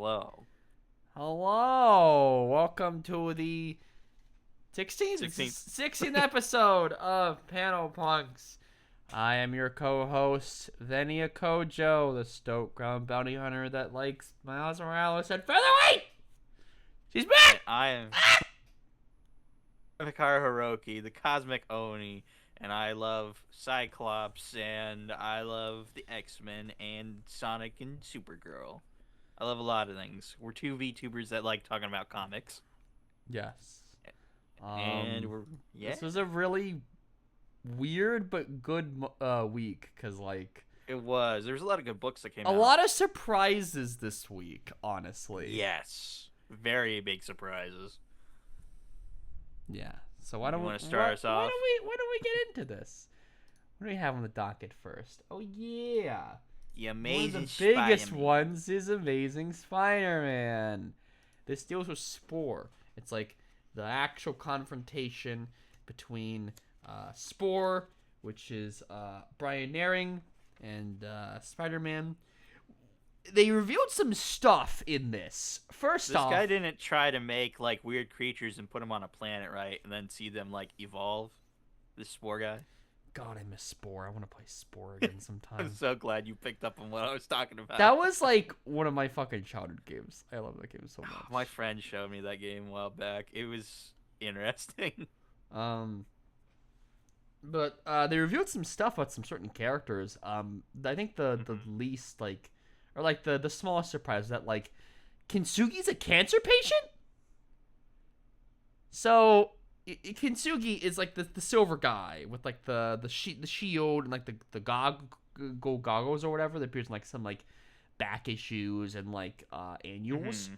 Hello. Hello, welcome to the 16th, 16th. 16th episode of Panel Punks. I am your co-host, Veni Kojo, the Stoke Ground bounty hunter that likes Miles Morales at featherweight. She's back. I am Hikaru Hiroki, the Cosmic Oni, and I love Cyclops, and I love the X-Men, and Sonic and Supergirl. I love a lot of things. We're two VTubers that like talking about comics. Yes. And we're This was a really weird but good week because It was. There's a lot of good books that came out. a lot of surprises this week, honestly. Yes. Very big surprises. Yeah. So why don't You we wanna start us off? Why don't we get into this? What do we have on the docket first? Oh yeah. The Amazing One of the biggest Spider-Man. ones is Amazing Spider-Man. This deals with Spore. It's like the actual confrontation between Spore, which is Brian Naring, and Spider-Man. They revealed some stuff in this. First This off, guy didn't try to make like weird creatures and put them on a planet, right? And then see them like evolve. This Spore guy. God, I miss Spore. I want to play Spore again sometime. I'm so glad you picked up on what I was talking about. That was like one of my fucking childhood games. I love that game so much. My friend showed me that game a while back. It was interesting. But they revealed some stuff about some certain characters. I think the least the smallest surprise was that like Kintsugi's a cancer patient. So Kintsugi is like the silver guy with like the shield and like the goggles or whatever that appears in like some like back issues and like annuals.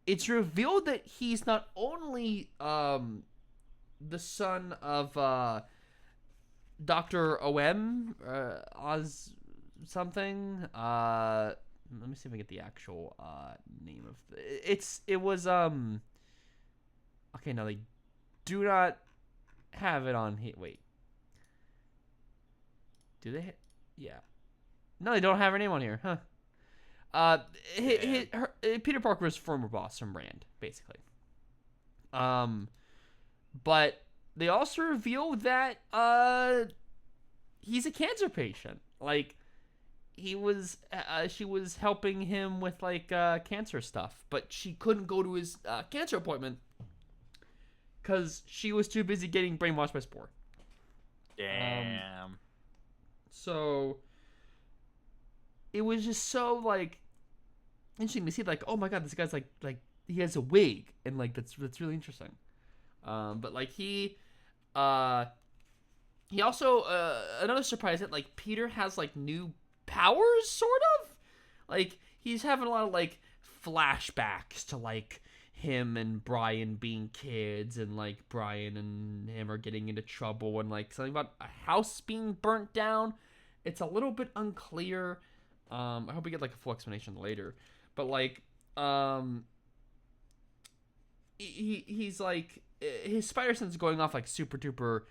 It's revealed that he's not only the son of Dr. OM Oz something. Let me see if I get the actual name of it was okay, now they do not have it on here. Wait. Do they? Yeah. No, they don't have her name on here, huh? Peter Parker's former boss from Rand, basically. But they also revealed that he's a cancer patient. Like she was helping him with like cancer stuff, but she couldn't go to his cancer appointment because she was too busy getting brainwashed by Spore. Damn. So it was just so like interesting to see, like, oh my god, this guy's like he has a wig, and like that's really interesting. But like he also another surprise that like Peter has like new powers, sort of. Like he's having a lot of like flashbacks to like him and Brian being kids, and like Brian and him are getting into trouble, and like something about a house being burnt down. It's a little bit unclear. I hope we get like a full explanation later. But like he's like his spider sense is going off like super duper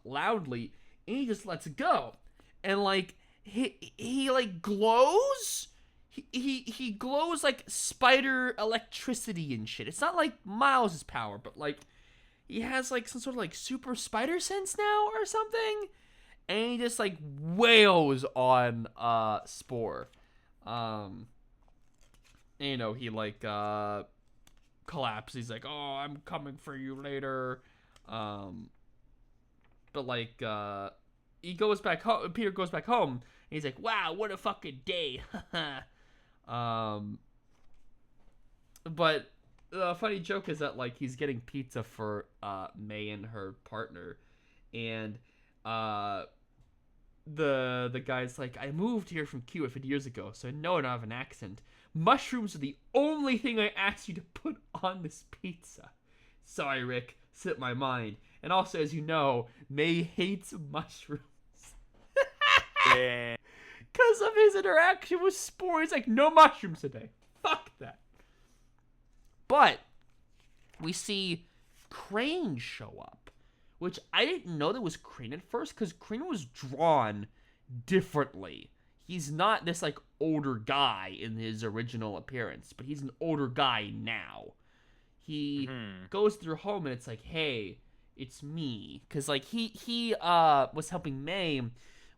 loudly, and he just lets it go, and like he like glows. He glows like spider electricity and shit. It's not like Miles' power, but like he has like some sort of like super spider sense now or something, and he just like wails on Spore. And, you know, he like collapses. He's like, "Oh, I'm coming for you later." But like he goes back home. Peter goes back home, and he's like, "Wow, what a fucking day." But the funny joke is that like he's getting pizza for May and her partner, and the guy's like, "I moved here from Cuba 50 years ago, so I know I don't have an accent. Mushrooms are the only thing I asked you to put on this pizza. Sorry, Rick, slipped my mind. And also, as you know, May hates mushrooms." Damn. Because of his interaction with Spore, he's like, "No mushrooms today. Fuck that." But we see Crane show up, which I didn't know that was Crane at first, because Crane was drawn differently. He's not this like older guy in his original appearance, but he's an older guy now. He goes through home and it's like, hey, it's me, because like he was helping May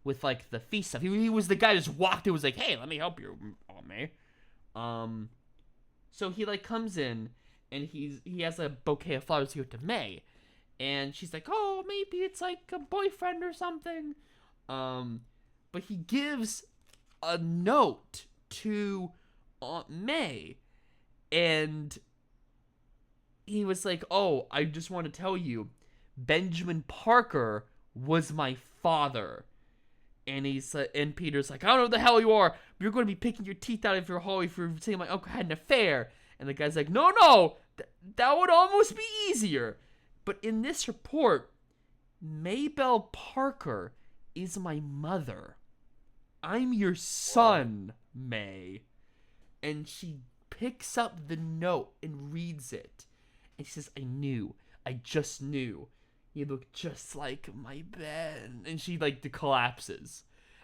with like the feast stuff. He was the guy who just walked in, was like, hey, let me help you, May. So he like comes in and he has a bouquet of flowers to give to May, and she's like, oh, maybe it's like a boyfriend or something. But he gives a note to Aunt May, and he was like, oh, I just want to tell you, Benjamin Parker was my father. And and Peter's like, I don't know who the hell you are, but you're going to be picking your teeth out of your hole if you're saying my uncle had an affair. And the guy's like, no, that would almost be easier. But in this report, Maybelle Parker is my mother. I'm your son, May. And she picks up the note and reads it. And she says, I just knew. You look just like my Ben. And she like collapses.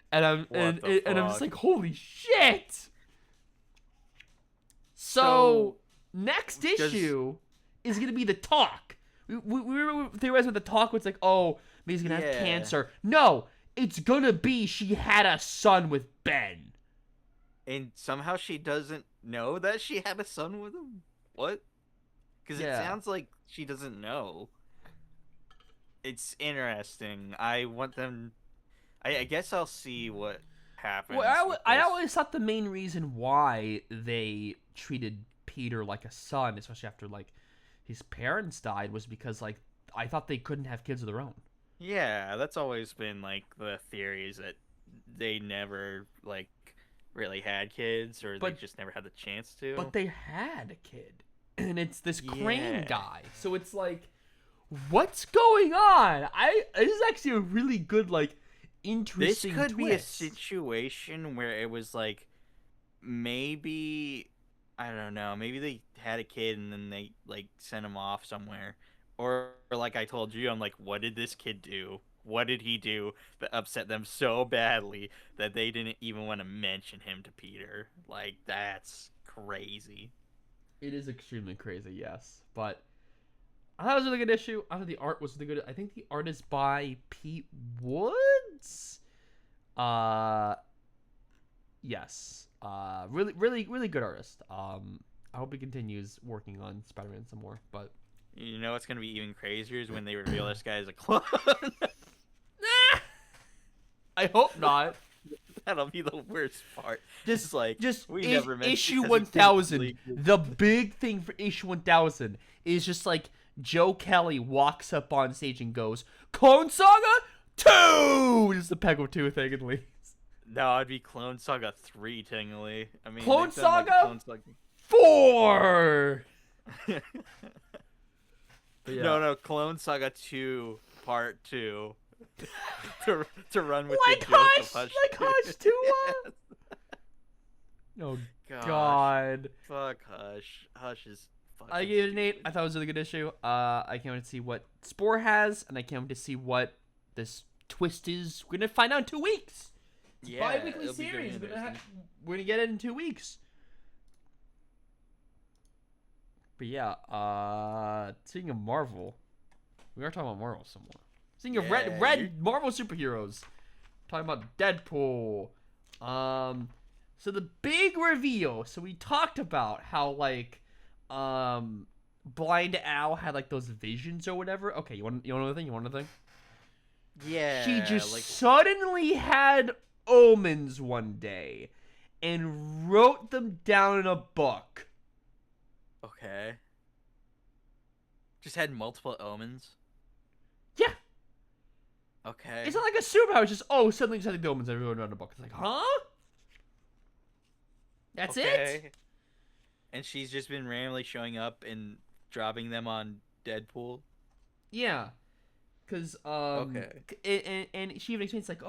And I'm just like, holy shit. So next issue is gonna be the talk. We were theorizing with the talk was like, oh, maybe he's gonna have cancer. No, it's gonna be she had a son with Ben. And somehow she doesn't know that she had a son with him? What? Because it sounds like she doesn't know. It's interesting. I want them... I guess I'll see what happens. Well, I always thought the main reason why they treated Peter like a son, especially after, like, his parents died, was because, like, I thought they couldn't have kids of their own. Yeah, that's always been, like, the theory is that they never, like, really had kids, or they just never had the chance to. But they had a kid. And it's this Crane guy. So it's like, what's going on? This is actually a really good, like, interesting This could twist. be a situation where it was like, maybe, I don't know, maybe they had a kid and then they, like, sent him off somewhere. Or like I told you, I'm like, what did this kid do? What did he do that upset them so badly that they didn't even want to mention him to Peter? Like, that's crazy. It is extremely crazy, yes. But I thought it was a really good issue. I thought the art was really good. I think the art is by Pete Woods. Yes. Really, really, really good artist. I hope he continues working on Spider-Man some more. But you know what's gonna be even crazier is when they reveal this guy as a clone. I hope not. That'll be the worst part. Just we never mentioned issue 1000. The big thing for issue 1000 is just like Joe Kelly walks up on stage and goes, Clone Saga 2! Just the Peggle 2 thing and leaves. No, it'd be Clone Saga 3, technically. I mean, Clone Saga, like Clone Saga 4! No, Clone Saga 2, Part 2. to run with like the Hush, Hush. like Hush 2. Yes. Oh, Gosh. God. Fuck Hush. Hush is fucking I gave it an stupid. 8. I thought it was a really good issue. I can't wait to see what Spore has, and I can't wait to see what this twist is. We're going to find out in 2 weeks. It's a bi-weekly it'll be very series. We're interesting. going to get it in 2 weeks. But yeah, speaking of Marvel, we are talking about Marvel some more. Speaking of red Marvel superheroes, talking about Deadpool. So the big reveal. So we talked about how like, Blind Owl had like those visions or whatever. Okay, you want another thing? You want another thing? Yeah. She just suddenly had omens one day, and wrote them down in a book. Okay. Just had multiple omens? Yeah. Okay. It's not like a superpower. It's just, suddenly just had the omens everyone around the book. It's like, huh? That's it? And she's just been randomly showing up and dropping them on Deadpool? Yeah. Because, and she even explains, like,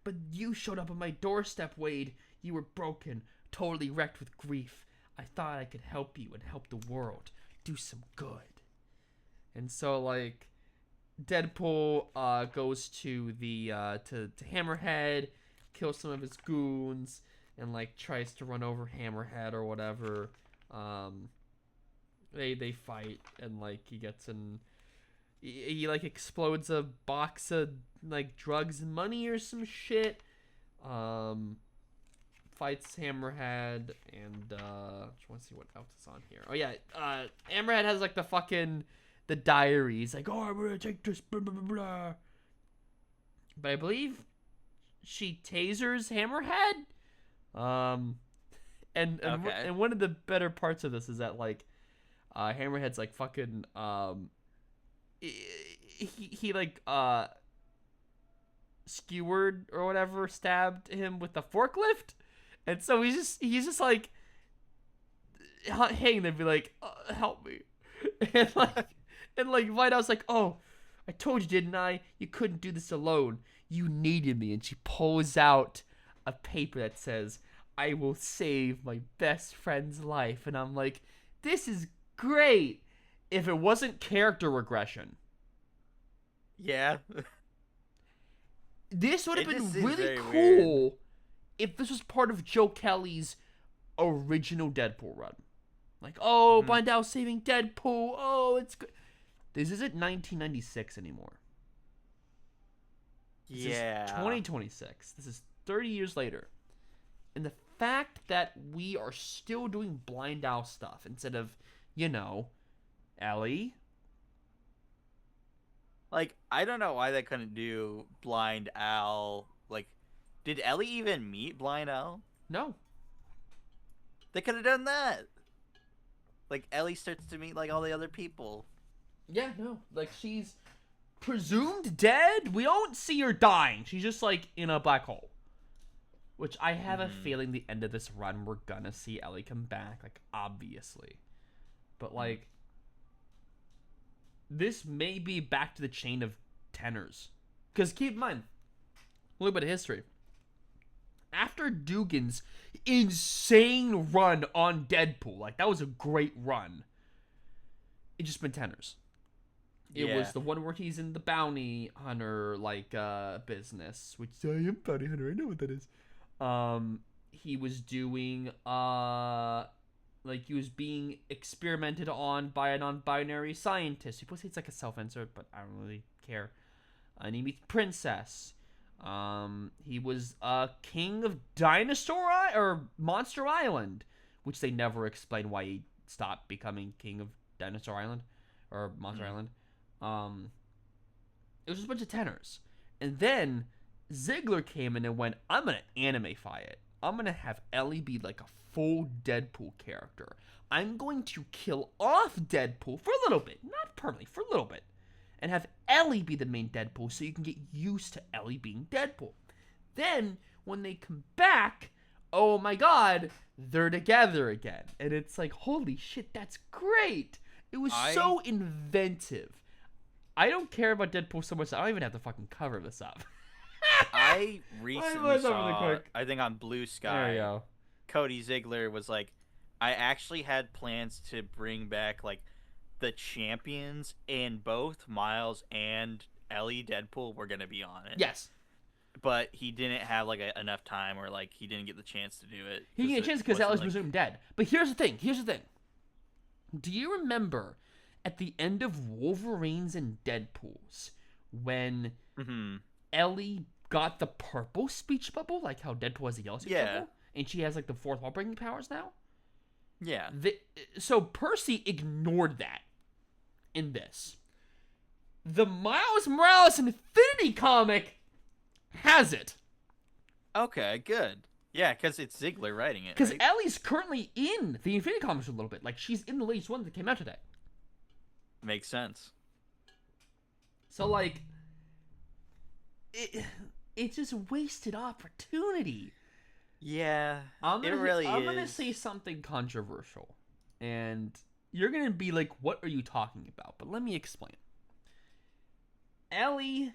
but you showed up on my doorstep, Wade. You were broken, totally wrecked with grief. I thought I could help you and help the world. Do some good. And so, like, Deadpool goes to the to Hammerhead, kills some of his goons, and like tries to run over Hammerhead or whatever. They fight, and like he gets in. He like explodes a box of like drugs and money or some shit. Fights Hammerhead, and just want to see what else is on here. Oh yeah, Hammerhead has like the diaries, like, oh, I'm gonna take this, blah, blah, blah, blah. But I believe she tasers Hammerhead. And one of the better parts of this is that like, Hammerhead's like fucking he like skewered or whatever, stabbed him with the forklift. And so he's just like hanging there, be like, help me, and like Whiteout's like, oh, I told you, didn't I? You couldn't do this alone. You needed me. And she pulls out a paper that says, I will save my best friend's life. And I'm like, this is great. If it wasn't character regression, yeah, this would have It been just seems really very cool weird. if this was part of Joe Kelly's original Deadpool run. Like, oh, Blindau saving Deadpool. Oh, it's good. This isn't 1996 anymore. This is 2026. This is 30 years later. And the fact that we are still doing Blind Owl stuff instead of, Ellie. Like, I don't know why they couldn't do Blind Owl. Like, did Ellie even meet Blind Owl? No. They could have done that. Like, Ellie starts to meet, like, all the other people. Yeah, no. Like, she's presumed dead. We don't see her dying. She's just, like, in a black hole. Which I have a feeling the end of this run, we're gonna see Ellie come back. Like, obviously. But, like, this may be back to the chain of tenors. Because keep in mind, a little bit of history. After Dugan's insane run on Deadpool, like, that was a great run, it just been tenors. It was the one where he's in the bounty hunter, like, business, which I am bounty hunter, I know what that is. He was doing, like, he was being experimented on by a non-binary scientist. People say it's like a self-insert, but I don't really care. And he meets Princess. He was king of Monster Island, which they never explain why he stopped becoming king of Dinosaur Island or Monster Island. It was just a bunch of tenors, and then Ziggler came in and went, "I'm gonna animify it. I'm gonna have Ellie be like a full Deadpool character. I'm going to kill off Deadpool for a little bit, not permanently, for a little bit, and have Ellie be the main Deadpool so you can get used to Ellie being Deadpool. Then, when they come back, oh my god, they're together again." And it's like, holy shit, that's great. It was so inventive. I don't care about Deadpool so much that I don't even have to fucking cover this up. I recently saw, I think on Blue Sky, there you go. Cody Ziegler was like, I actually had plans to bring back, like, the champions, and both Miles and Ellie Deadpool were going to be on it. Yes. But he didn't have, like, enough time, or, like, he didn't get the chance to do it. He didn't get a chance because Ellie's presumed dead. But here's the thing. Do you remember at the end of Wolverine's and Deadpool's when Ellie got the purple speech bubble, like how Deadpool has the yellow speech bubble, and she has like the fourth wall breaking powers now? Yeah. So Percy ignored that in this. The Miles Morales Infinity comic has it. Okay, good. Yeah, because it's Ziegler writing it. Because right? Ellie's currently in the Infinity comics a little bit. Like, she's in the latest one that came out today. Makes sense. So, like, it's just wasted opportunity. Yeah, I'm gonna gonna say something controversial, and you're gonna be like, "What are you talking about?" But let me explain. Ellie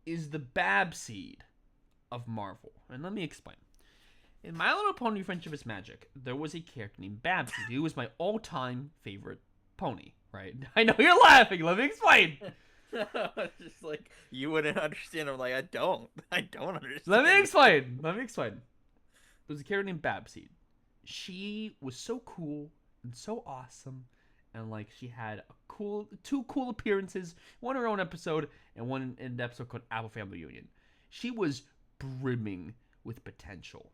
is the Babseed of Marvel, and let me explain. In My Little Pony: Friendship is Magic, there was a character named Babseed who was my all-time favorite pony. Right? I know you're laughing. Let me explain. Just like, you wouldn't understand. I'm like, I don't understand. Let me explain. There's a character named Babseed. She was so cool and so awesome, and like she had two cool appearances, one in her own episode and one in an episode called Apple Family Reunion. She was brimming with potential,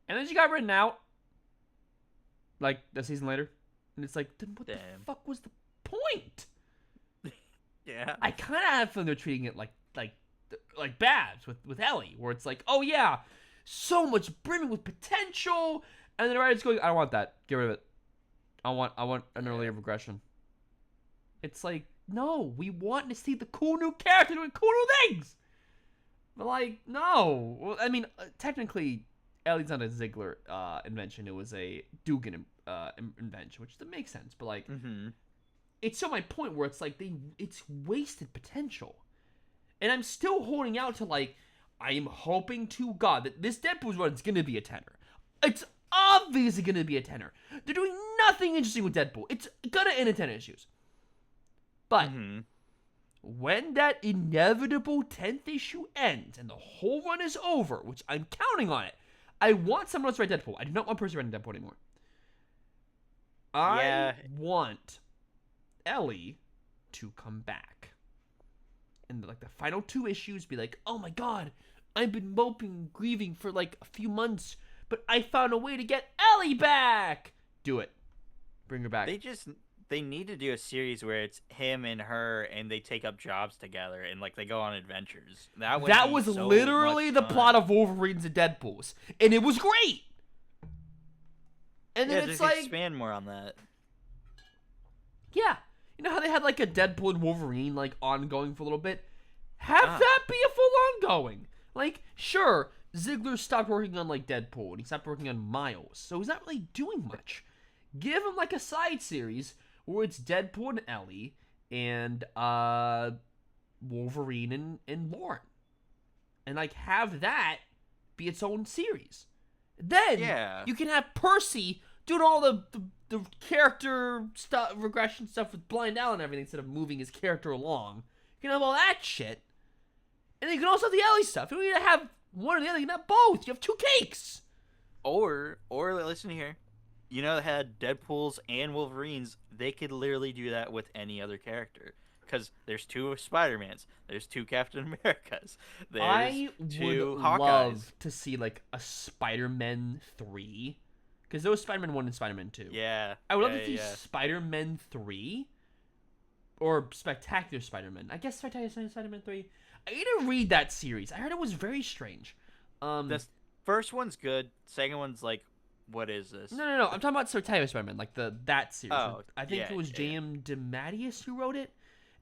and then she got written out, like a season later, and it's like, then what the fuck was the point? Yeah, I kind of have feeling they're treating it like Babs with Ellie, where it's like, oh yeah, so much brimming with potential, and then the writer's going, I don't want that. Get rid of it. I want an earlier regression. It's like, no, we want to see the cool new character doing cool new things. But like, no. Well, I mean, technically, Ellie's not a Ziegler invention. It was a Dugan invention, which makes sense. But like, it's so my point where it's like it's wasted potential, and I'm still holding out to like, I am hoping to God that this Deadpool's run is gonna be a tenor. It's obviously gonna be a tenor. They're doing nothing interesting with Deadpool. It's gonna end in 10 issues. But when that inevitable 10th issue ends and the whole run is over, which I'm counting on it, I want someone else to write Deadpool. I do not want Percy writing Deadpool anymore. I want Ellie to come back. And like the final 2 issues be like, oh my god, I've been moping, grieving for like a few months, but I found a way to get Ellie back. Do it. Bring her back. They need to do a series where it's him and her, and they take up jobs together, and like they go on adventures. That was so literally the plot of Wolverines and Deadpool's, and it was great. And then it's like, expand more on that. Yeah, you know how they had like a Deadpool and Wolverine like ongoing for a little bit? Have that be a full ongoing. Like, sure, Ziegler stopped working on like Deadpool, and he stopped working on Miles, so he's not really doing much. Give him like a side series where it's Deadpool and Ellie and Wolverine and Lauren, and like have that be its own series. Then you can have Percy doing all the character stuff, regression stuff with Blind Al and everything, instead of moving his character along. You can have all that shit, and then you can also have the Ellie stuff. You don't need to have one or the other. You can have both. You have 2 cakes. Or listen here. You know, they had Deadpools and Wolverines. They could literally do that with any other character. Because there's 2 Spider-Mans. There's 2 Captain Americas. There's 2 Hawkeyes. Love to see, like, a Spider-Man 3. Because there was Spider-Man 1 and Spider-Man 2. Yeah. I would love to see Spider-Man 3. Or Spectacular Spider-Man. I guess Spectacular Spider-Man 3. I need to read that series. I heard it was very strange. The first one's good. Second one's like, what is this? No. I'm talking about Spectacular Spider-Man, like that series. Oh, I think it was J.M. DeMatteis who wrote it.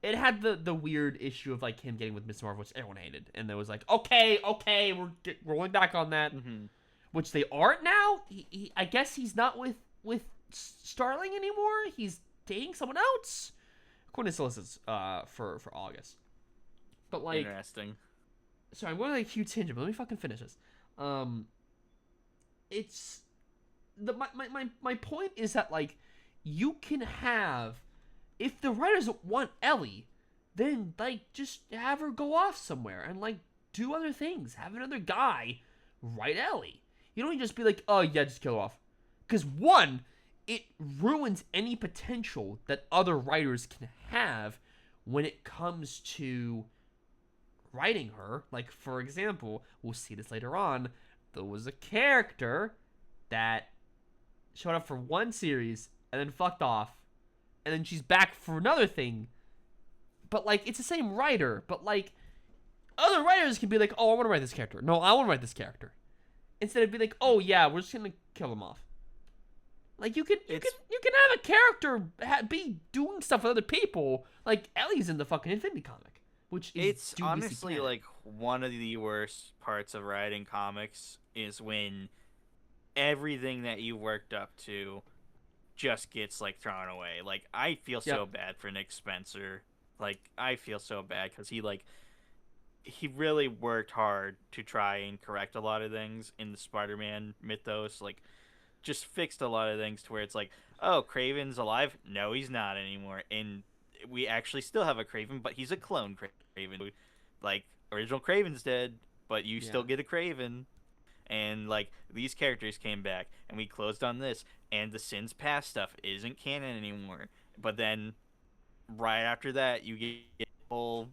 It had the weird issue of like him getting with Miss Marvel, which everyone hated, and there was like, okay, we're rolling back on that, which they aren't now. I guess he's not with Starling anymore. He's dating someone else. According to solicits for August. But like, interesting. Sorry, I'm going like a huge tangent, but let me fucking finish this. It's my point is that like you can have, if the writers want Ellie, then like just have her go off somewhere and like do other things. Have another guy write Ellie. You don't just be like, oh yeah, just kill her off. Because one, it ruins any potential that other writers can have when it comes to writing her. Like, for example, we'll see this later on, there was a character that showed up for one series and then fucked off, and then she's back for another thing, but like it's the same writer, but like other writers can be like, oh, I want to write this character, no, I want to write this character, instead of be like, oh yeah, we're just gonna kill him off. Like you can have a character be doing stuff with other people. Like Ellie's in the fucking Infinity comic, which is it's honestly canon. Like one of the worst parts of writing comics is when everything that you worked up to just gets like thrown away. Like I feel so bad for Nick Spencer. Like I feel so bad because he really worked hard to try and correct a lot of things in the Spider-Man mythos. Like just fixed a lot of things to where it's like, oh, Kraven's alive? No, he's not anymore. And we actually still have a Kraven, but he's a clone Kraven. Like, original Kraven's dead, but you still get a Kraven. and like these characters came back, and we closed on this, and the Sins Past stuff isn't canon anymore. But then right after that, you get full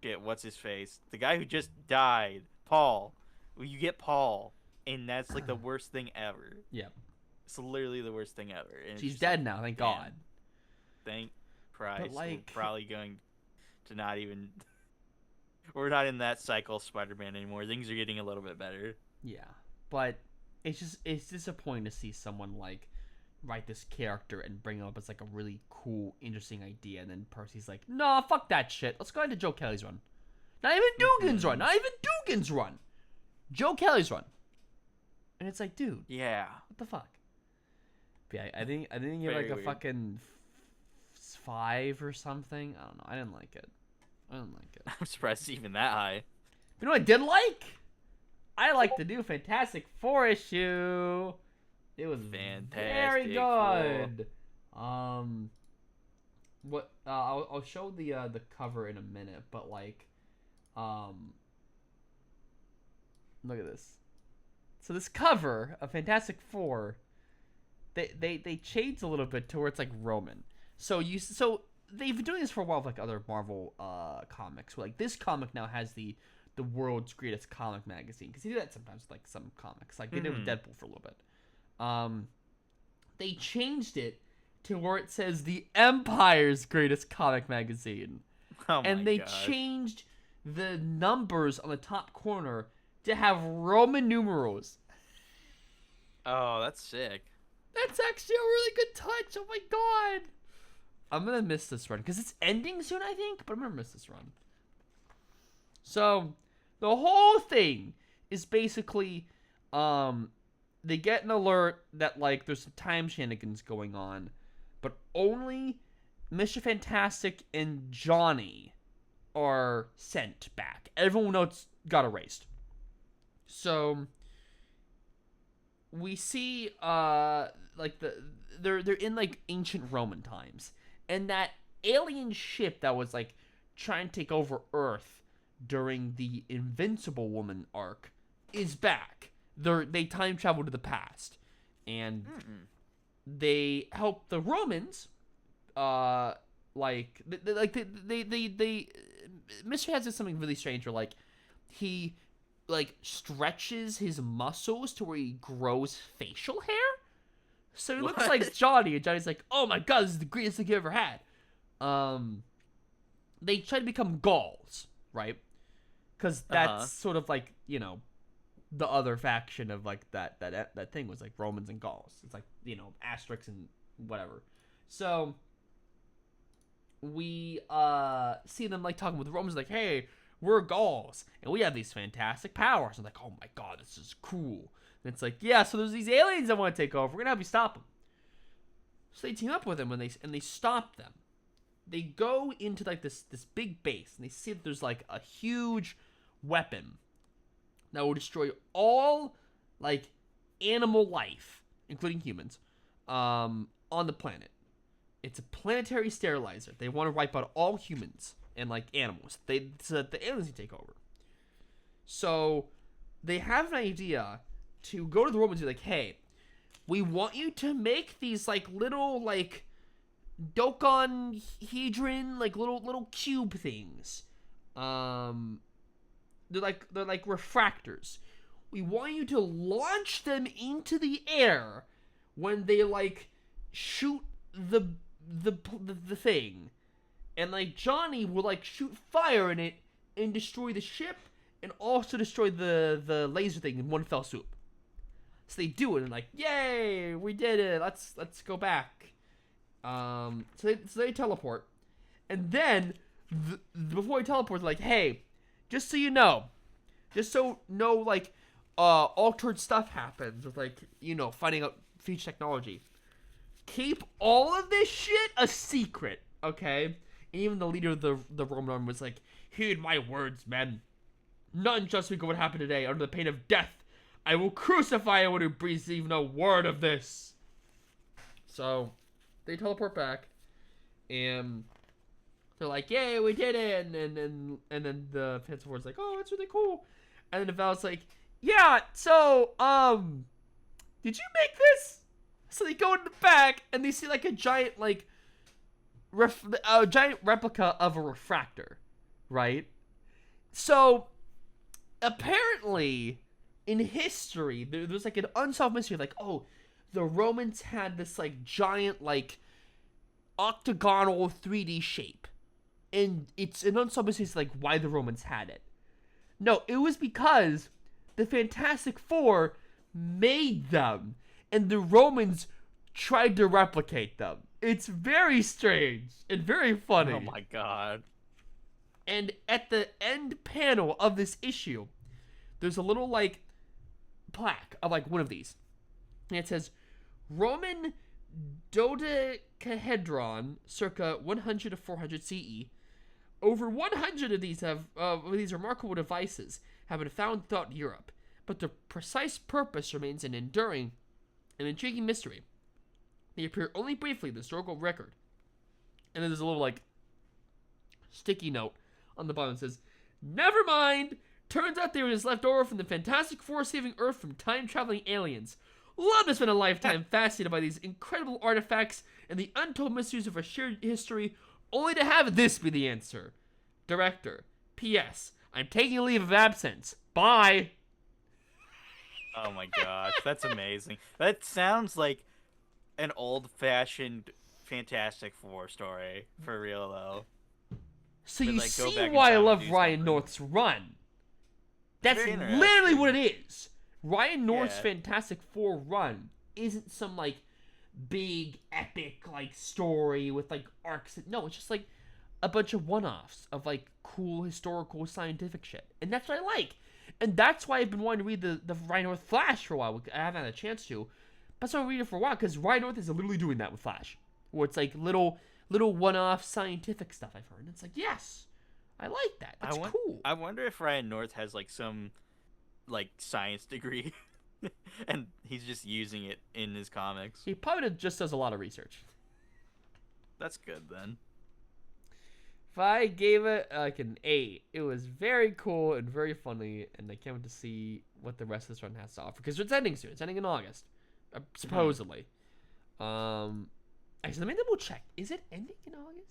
get what's his face, the guy who just died, Paul. Well, you get Paul, and that's like the worst thing ever. Yep. It's literally the worst thing ever. And She's dead now, thank God. Thank Christ. Like, we're probably going to not even. We're not in that cycle of Spider-Man anymore. Things are getting a little bit better. Yeah, but it's disappointing to see someone like write this character and bring it up as like a really cool, interesting idea, and then Percy's like, "Nah, fuck that shit. Let's go into Joe Kelly's run. Not even Dugan's run. Not even Dugan's run. Joe Kelly's run." And it's like, dude, yeah, what the fuck? But yeah, I didn't give Very like a weird. fucking 5 or something. I don't know. I didn't like it. I'm surprised it's even that high. You know what I did like? I liked the new Fantastic Four issue. It was very Fantastic good. What? I'll show the cover in a minute, but like, look at this. So this cover of Fantastic Four, they changed a little bit to where it's like Roman. So they've been doing this for a while with like other Marvel comics. Where, like this comic now has the world's greatest comic magazine, because they do that sometimes with like some comics. Like they did with Deadpool for a little bit. They changed it to where it says the Empire's greatest comic magazine. Oh my And they gosh. changed the numbers on the top corner to have Roman numerals. Oh, that's sick. That's actually a really good touch. Oh my god. I'm going to miss this run because it's ending soon, I think, but I'm going to miss this run. So, the whole thing is basically they get an alert that like there's some time shenanigans going on, but only Mr. Fantastic and Johnny are sent back. Everyone else got erased. So we see like they're in like ancient Roman times, and that alien ship that was like trying to take over Earth during the Invincible Woman arc is back. They time travel to the past, and they help the Romans. Like they Mr. has something really strange where like he like stretches his muscles to where he grows facial hair, so he looks like Johnny, and Johnny's like, "Oh my god, this is the greatest thing you ever had." They try to become Gauls, right? Because that's sort of like, you know, the other faction of like that thing was like Romans and Gauls. It's like, you know, Asterix and whatever. So we see them like talking with the Romans, like, "Hey, we're Gauls and we have these fantastic powers." And like, "Oh my god, this is cool." And it's like, "Yeah, so there's these aliens that want to take over. We're gonna have you stop them." So they team up with them and they stop them. They go into like this big base, and they see that there's like a huge weapon that will destroy all like animal life, including humans, on the planet. It's a planetary sterilizer. They want to wipe out all humans and like animals. So that the aliens can take over. So they have an idea to go to the Romans and be like, "Hey, we want you to make these like little like dodecahedron, like little cube things. They're like refractors. We want you to launch them into the air when they like shoot the thing, and like Johnny will like shoot fire in it and destroy the ship and also destroy the laser thing in one fell swoop." So they do it and like, "Yay, we did it. Let's go back." So they teleport, and then before they teleport, they're like, "Hey, just so you know, like altered stuff happens with like, you know, finding out future technology. Keep all of this shit a secret, okay?" And even the leader of the Roman army was like, "Heed my words, men. None shall speak of what happened today. Under the pain of death, I will crucify anyone who breathes even a word of this." So they teleport back, and they're like, "Yay, we did it!" And then the Fantastic Four's like, "Oh, it's really cool." And then Val's like, yeah, so, did you make this? So they go in the back, and they see, like, a giant, like, giant replica of a refractor, right? So, apparently, in history, there's, like, an unsolved mystery, like, oh, the Romans had this, like, giant, like, octagonal 3D shape. And it's an unsolved mystery, it's like, why the Romans had it. No, it was because the Fantastic Four made them, and the Romans tried to replicate them. It's very strange and very funny. Oh my god. And at the end panel of this issue, there's a little, like, plaque of, like, one of these. And it says, Roman dodecahedron, circa 100 to 400 CE. Over 100 of these these remarkable devices have been found throughout Europe, but their precise purpose remains an enduring and intriguing mystery. They appear only briefly in the historical record. And then there's a little, like, sticky note on the bottom that says, never mind! Turns out they were just left over from the Fantastic Four saving Earth from time-traveling aliens. Love to spend a lifetime fascinated by these incredible artifacts and the untold mysteries of our shared history, only to have this be the answer. Director, P.S. I'm taking a leave of absence. Bye! Oh my gosh, that's amazing. That sounds like an old-fashioned Fantastic Four story, for real, though. So But, you like, go see back in why I time and love do Ryan something. North's run. That's Very literally interesting. what it is. Ryan North's Yeah. Fantastic Four run isn't some, like, big, epic, like, story with, like, arcs. No, it's just, like, a bunch of one-offs of, like, cool historical scientific shit. And that's what I like. And that's why I've been wanting to read the Ryan North Flash for a while. I haven't had a chance to. But so I read it for a while, because Ryan North is literally doing that with Flash. Where it's, like, little one-off scientific stuff I've heard. And it's like, yes, I like that. That's cool. I wonder if Ryan North has, like, some, like, science degree. And he's just using it in his comics. He probably just does a lot of research. That's good, then. If I gave it like an 8, it was very cool and very funny, and I can't wait to see what the rest of this run has to offer, because it's ending soon. It's ending in August, supposedly. Actually, let me double check. Is it ending in August?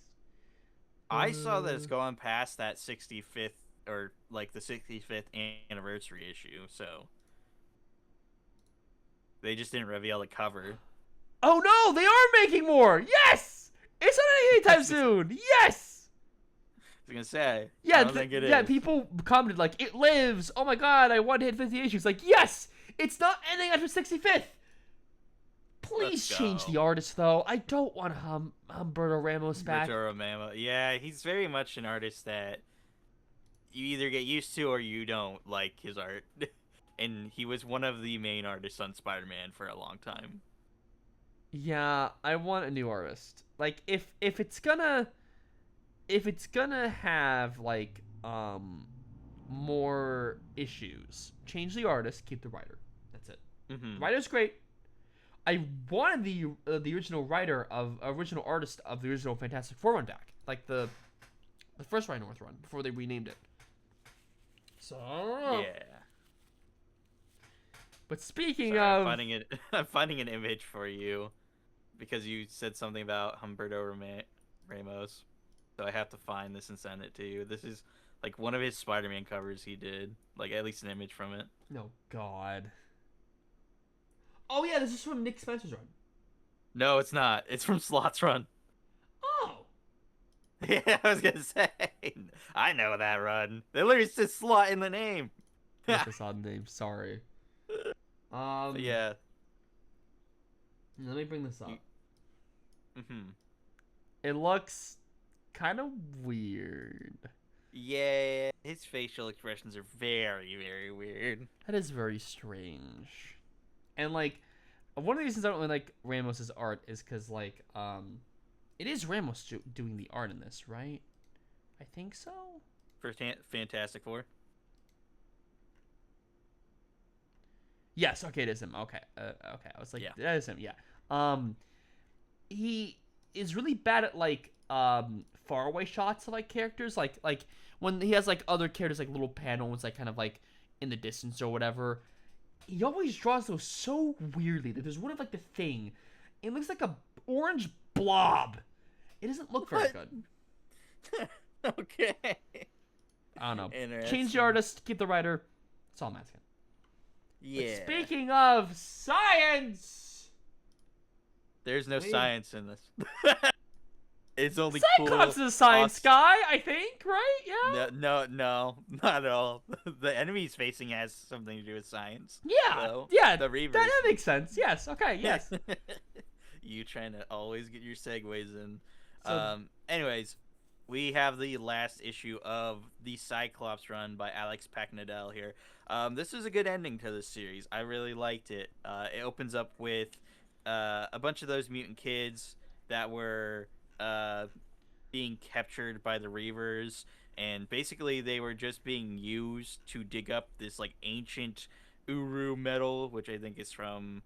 I saw that it's going past that 65th, or, like, the 65th anniversary issue, so... They just didn't reveal the cover. Oh no, they are making more! Yes! It's not ending anytime soon! Yes! I was gonna say. Yeah, I don't think it is. yeah, people commented like, it lives! Oh my god, I want to hit 50 issues. Like, yes! It's not ending after 65th! Please change the artist, though. I don't want Humberto Ramos back. Humberto Ramos. Yeah, he's very much an artist that you either get used to or you don't like his art. And he was one of the main artists on Spider-Man for a long time. Yeah, I want a new artist. Like, if it's gonna have like more issues, change the artist, keep the writer. That's it. Mm-hmm. Writer's great. I wanted the original original artist of the original Fantastic Four run back, like the first Ryan North run before they renamed it. So I don't know. Yeah. But speaking Sorry, of, I'm finding an image for you because you said something about Humberto Ramos. So I have to find this and send it to you. This is like one of his Spider-Man covers he did, like at least an image from it. no God. Oh yeah, this is from Nick Spencer's run. No, it's not. It's from Slot's run. Oh. Yeah, I was gonna say. I know that run. They literally said Slot in the name. That's this odd name. Sorry. But yeah. Let me bring this up. Mm-hmm. It looks kind of weird. Yeah, his facial expressions are very, very weird. That is very strange. And like, one of the reasons I don't really like Ramos's art is because like, it is Ramos doing the art in this, right? I think so. For Fantastic Four. Yes. Okay, it is him. Okay. Okay. I was like, Yeah. that is him. Yeah. He is really bad at like faraway shots of like characters, like when he has like other characters like little panels like kind of like in the distance or whatever. He always draws those so weirdly. There's one of like the thing. It looks like a orange blob. It doesn't look very What? good. Okay. I don't know. Change the Interesting. artist, keep the writer. That's all I'm asking. But Yeah. speaking of science, There's no we- science in this. It's only Cyclops cool. is a science awesome- guy, I think, right? Yeah. No, not at all. The enemy he's facing has something to do with science. Yeah. though. Yeah. The Reavers. That makes sense. Yes. Okay. Yes. You trying to always get your segues in. So- Anyways, we have the last issue of the Cyclops run by Alex Packnadel here. This is a good ending to this series. I really liked it. It opens up with a bunch of those mutant kids that were being captured by the Reavers, and basically they were just being used to dig up this like ancient Uru metal, which I think is from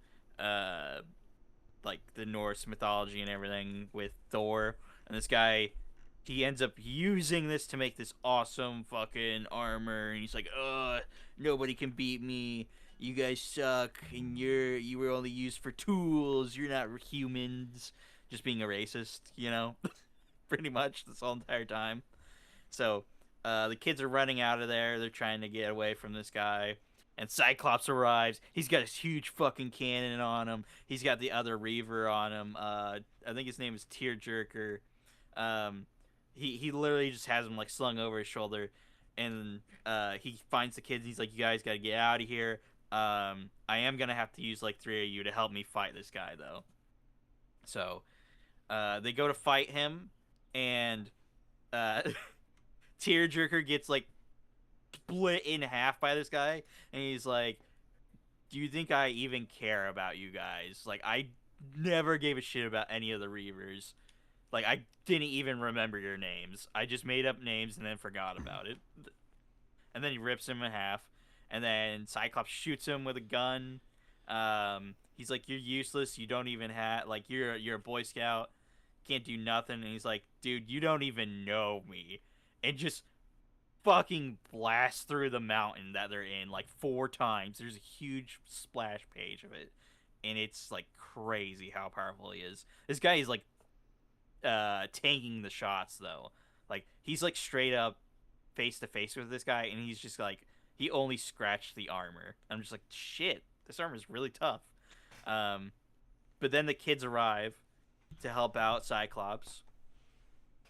like the Norse mythology and everything with Thor. And this guy, he ends up using this to make this awesome fucking armor, and he's like, nobody can beat me. You guys suck, and you were only used for tools. You're not humans. Just being a racist, you know, pretty much this whole entire time. So the kids are running out of there. They're trying to get away from this guy. And Cyclops arrives. He's got this huge fucking cannon on him. He's got the other Reaver on him. I think his name is Tearjerker. He literally just has him like slung over his shoulder, and he finds the kids. And he's like, "You guys got to get out of here. I am gonna have to use like 3 of you to help me fight this guy, though." So they go to fight him, and Tearjerker gets like split in half by this guy, and he's like, "Do you think I even care about you guys? Like, I never gave a shit about any of the Reavers. Like, I didn't even remember your names. I just made up names and then forgot about it." And then he rips him in half, and then Cyclops shoots him with a gun. He's like, "You're useless. You don't even have like you're a Boy Scout. Can't do nothing." And he's like, "Dude, you don't even know me," and just fucking blast through the mountain that they're in like 4 times. There's a huge splash page of it, and it's like crazy how powerful he is. This guy is like tanking the shots though. Like he's like straight up face to face with this guy, and he's just like he only scratched the armor. I'm just like, shit, this armor is really tough. But then the kids arrive to help out Cyclops,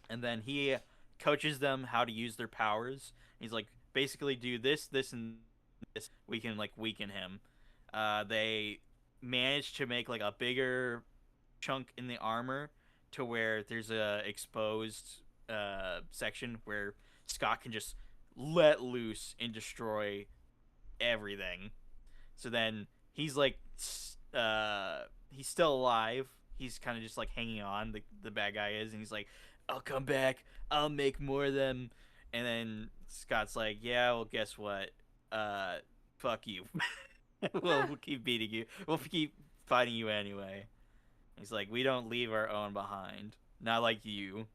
and then he coaches them how to use their powers. He's like, basically do this, this, and this. We can like weaken him. They managed to make like a bigger chunk in the armor to where there's a exposed section where Scott can just let loose and destroy everything. So then he's like, he's still alive. He's kind of just like hanging on. The bad guy is, and he's like, "I'll come back. I'll make more of them." And then Scott's like, "Yeah, well, guess what? Fuck you. We'll keep beating you. We'll keep fighting you anyway." He's like, "We don't leave our own behind. Not like you."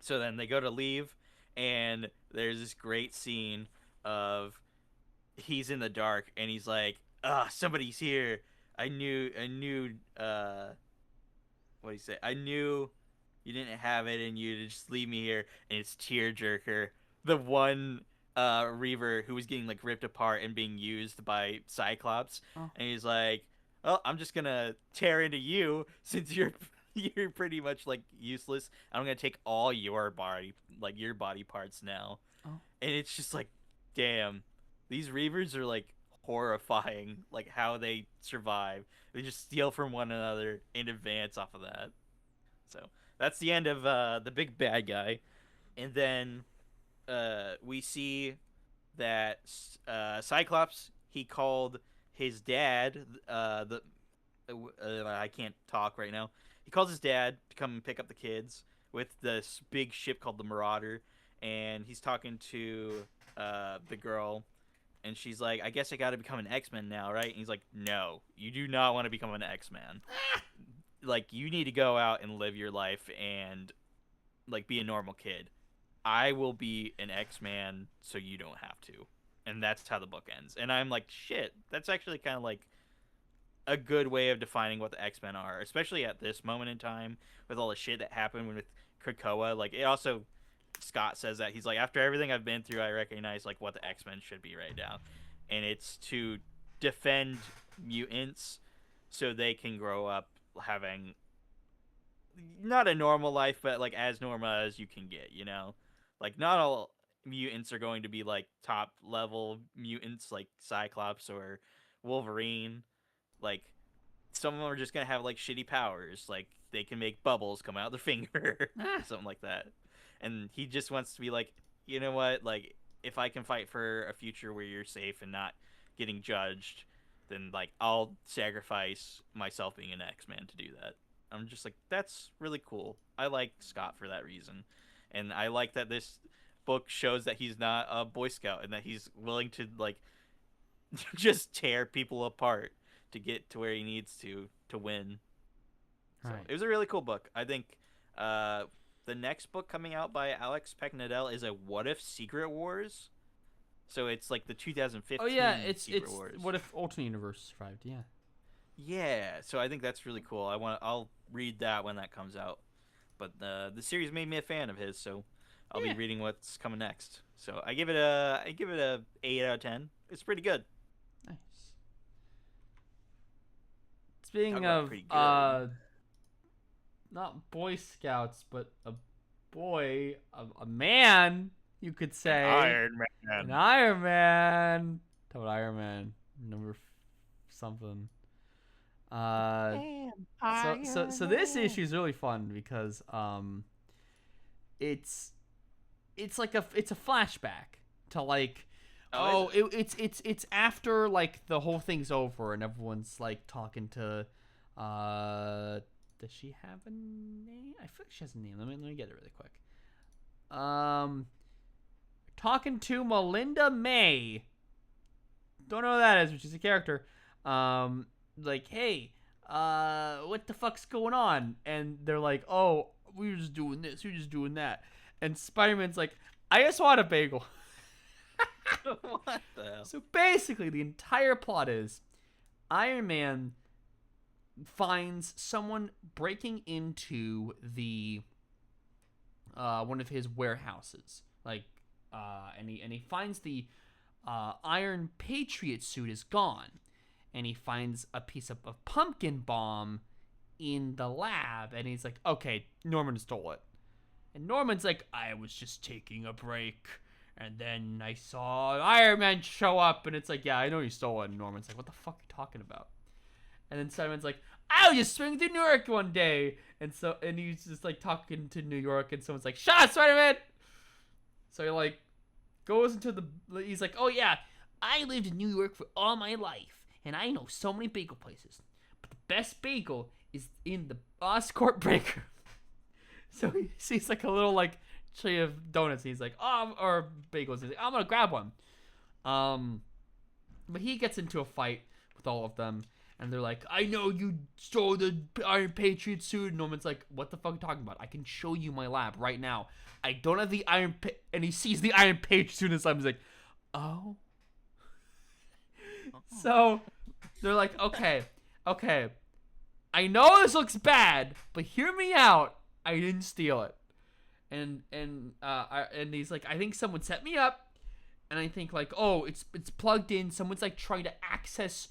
So then they go to leave, and there's this great scene of he's in the dark, and he's like, somebody's here. I knew, what do you say? I knew you didn't have it in you to just leave me here." And it's Tearjerker, the one Reaver who was getting like ripped apart and being used by Cyclops. Oh. And he's like, "Well, I'm just gonna tear into you since you're pretty much like useless. I'm gonna take all your body parts now." Oh. And it's just like, damn, these Reavers are like horrifying, like how they survive. They just steal from one another and advance off of that. So that's the end of the big bad guy. And then we see that Cyclops, he called his dad, I can't talk right now. He calls his dad to come and pick up the kids with this big ship called the Marauder, and he's talking to the girl, and she's like, "I guess I gotta become an X-Men now, right?" And he's like, "No, you do not want to become an X-Man. Like, you need to go out and live your life and like be a normal kid. I will be an X-Man so you don't have to." and that's how the book ends. And I'm like, shit, that's actually kind of like a good way of defining what the X-Men are, especially at this moment in time with all the shit that happened with Krakoa. Like, it also, Scott says that he's like, after everything I've been through, I recognize like what the X-Men should be right now, and it's to defend mutants so they can grow up having not a normal life, but like as normal as you can get. Like not all mutants are going to be like top level mutants like Cyclops or Wolverine. Like some of them are just gonna have like shitty powers, like they can make bubbles come out their finger, Ah, something like that. And he just wants to be like, you know what, like if I can fight for a future where you're safe and not getting judged, then like I'll sacrifice myself being an X-Man to do that. I'm just like, that's really cool. I like Scott for that reason, and I like that this book shows that he's not a Boy Scout and that he's willing to like just tear people apart to get to where he needs to win. So right. it was a really cool book. I think uh, the next book coming out by Alex Pecknadell is a What If Secret Wars. So it's like the Oh yeah, 2015 it's Secret Wars. what if alternate universe survived? Yeah. Yeah, so I think that's really cool. I'll read that when that comes out. But the series made me a fan of his, so I'll be Yeah. reading what's coming next. So I give it a 8 out of 10. It's pretty good. Nice. Talk Speaking about of pretty good. not Boy Scouts, but a boy, a man, you could An say, Iron an Man. Iron Man. Talk about Iron Man number something. Uh, Damn, so Iron this Man. issue is really fun because it's it's a flashback to like Oh, is it? it's after like the whole thing's over and everyone's like talking to does she have a name? I feel like she has a name. Let me get it really quick. Um Talking to Melinda May. Don't know who that is, but she's a character. Like, hey, what the fuck's going on? And they're like, oh, we were just doing this, we were just doing that. And Spider-Man's like, I just want a bagel. What the hell? So basically, the entire plot is Iron Man finds someone breaking into the one of his warehouses, like, and he finds the Iron Patriot suit is gone, and he finds a piece of pumpkin bomb in the lab, and he's like, okay, Norman stole it. And Norman's like, I was just taking a break. And then I saw Iron Man show up, and it's like, yeah, I know you stole it. And Norman's like, what the fuck are you talking about? And then Simon's like, I was just swinging through New York one day. And he's just like talking to New York, and someone's like, shut up, Spider-Man! So he like goes into the, he's like, oh yeah, I lived in New York for all my life, and I know so many bagel places. But the best bagel is in the Oscorp Breaker. So he sees like a little like tray of donuts. He's like, or bagels. He's like, I'm gonna grab one. But he gets into a fight with all of them, and they're like, I know you stole the Iron Patriot suit. And Norman's like, what the fuck are you talking about? I can show you my lab right now. I don't have the and he sees the Iron Patriot suit in his lab. He's like, oh. So they're like, okay. I know this looks bad, but hear me out. I didn't steal it. And he's like, I think someone set me up, and I think like, oh, it's plugged in. Someone's like trying to access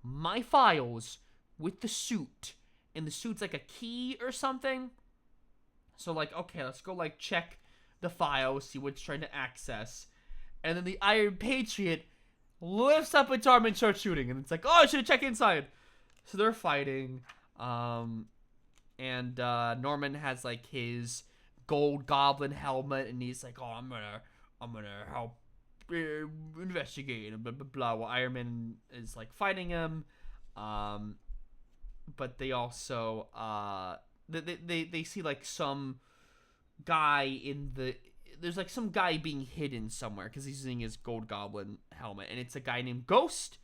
my files with the suit, and the suit's like a key or something. So like, okay, let's go like check the files, see what's trying to access, and then the Iron Patriot lifts up its arm and starts shooting, and it's like, oh, I should have checked inside. So they're fighting, and Norman has like his gold goblin helmet, and he's like, oh, I'm gonna help investigate, and blah blah blah. While Iron Man is like fighting him, but they also they see like some guy in the, there's like some guy being hidden somewhere because he's using his gold goblin helmet, and it's a guy named Ghost.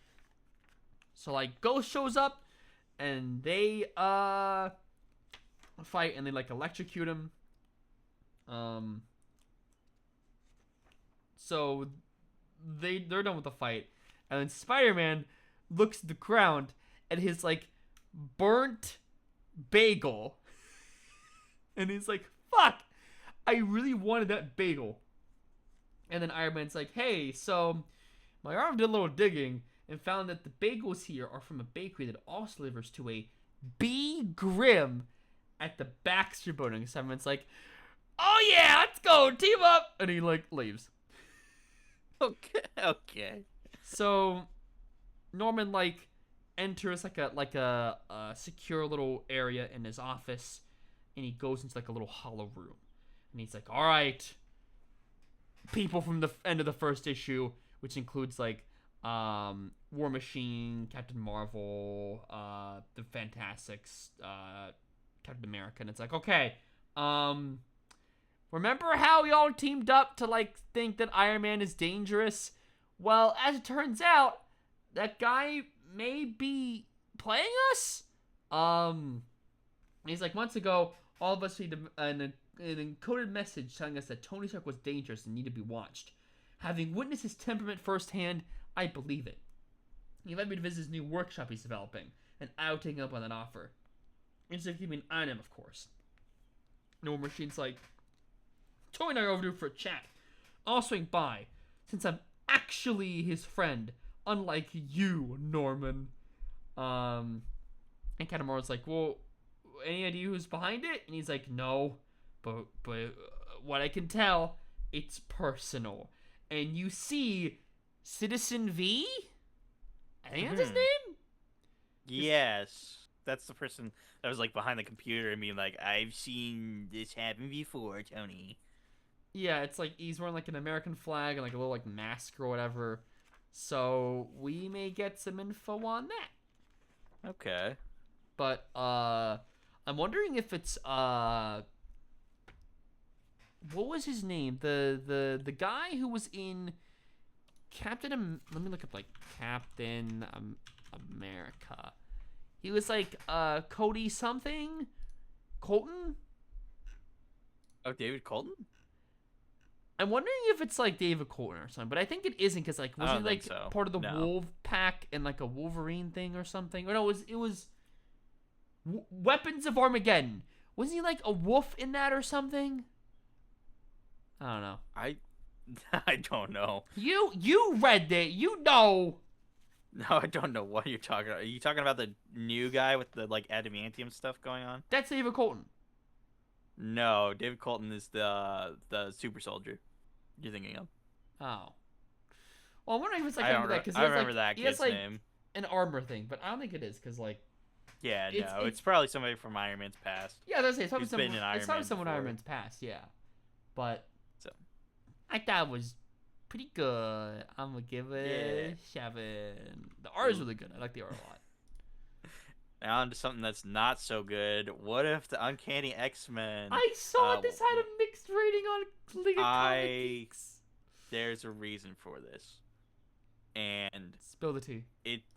So like Ghost shows up, and they fight, and they like electrocute him. So they're done with the fight, and then Spider-Man looks at the ground at his like burnt bagel, and he's like, "Fuck, I really wanted that bagel." And then Iron Man's like, "Hey, so my arm did a little digging and found that the bagels here are from a bakery that also delivers to a B. Grimm at the Baxter Building." Simon's like, "Oh yeah, let's go, team up," and he like leaves. Okay. So Norman like enters like a secure little area in his office, and he goes into like a little hollow room, and he's like, "All right, people from the end of the first issue, which includes like War Machine, Captain Marvel, the Fantastics, Captain America," and it's like, "Okay, remember how we all teamed up to like think that Iron Man is dangerous? Well, as it turns out, that guy may be playing us." He's like, "Months ago, all of us received an encoded message telling us that Tony Stark was dangerous and needed to be watched. Having witnessed his temperament firsthand, I believe it. He invited me to visit his new workshop he's developing, and I'll take him up on that offer. Instead of keeping an eye on him, of course." No Machine's like, "Tony and I are overdue for a chat. I'll swing by, since I'm actually his friend, unlike you, Norman." And Captain Marvel's like, "Well, any idea who's behind it?" And he's like, "No, but what I can tell, it's personal." And you see Citizen V? I think that's his name? Yes. That's the person that was like behind the computer and being like, "I've seen this happen before, Tony." Yeah, it's like he's wearing like an American flag and like a little like mask or whatever. So we may get some info on that. Okay. But I'm wondering if it's what was his name? The guy who was in let me look up like Captain America. He was like Cody something? Colton? Oh, David Colton? I'm wondering if it's like David Colton or something, but I think it isn't because like I wasn't don't he like think so. part of the No. Wolf Pack and like a Wolverine thing or something? Or no, it was Weapons of Armageddon. Wasn't he like a wolf in that or something? I don't know. I don't know. You read it. You know. No, I don't know what you're talking about. Are you talking about the new guy with the like adamantium stuff going on? That's David Colton. No, David Colton is the super soldier you're thinking of. Oh. Well, I'm wondering if it's like I under don't. that because I remember that he has kid's like name. an armor thing, but I don't think it is because like Yeah, it's- no, it's probably somebody from Iron Man's past. yeah, I was gonna say Who's been in Iron it's probably Man someone in Iron before. Man's past, yeah. But So I thought it was pretty good. I'm gonna give it a 7. The art is really good. I like the art a lot. now on to something that's not so good. What if the Uncanny X-Men? I saw this had a mixed rating on League of Comic Geeks. There's a reason for this, and Spill the tea.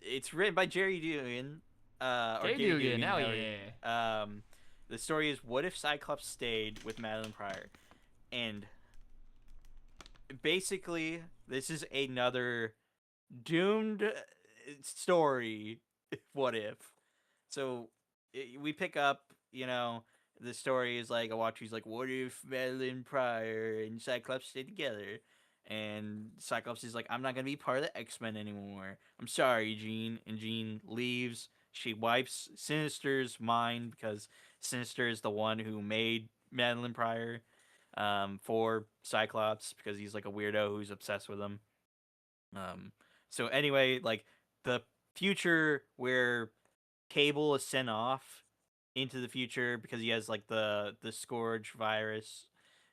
it's written by Jerry Dugan. Jerry Dugan, hell yeah. The story is, what if Cyclops stayed with Madeline Pryor? And basically, this is another doomed story. What if? So we pick up, the story is like Awachi's like, what if Madeline Pryor and Cyclops stay together? And Cyclops is like, I'm not gonna be part of the X-Men anymore. I'm sorry, Jean. And Jean leaves. She wipes Sinister's mind because Sinister is the one who made Madeline Pryor for Cyclops because he's like a weirdo who's obsessed with him. So anyway, like the future where Cable is sent off into the future because he has like the Scourge virus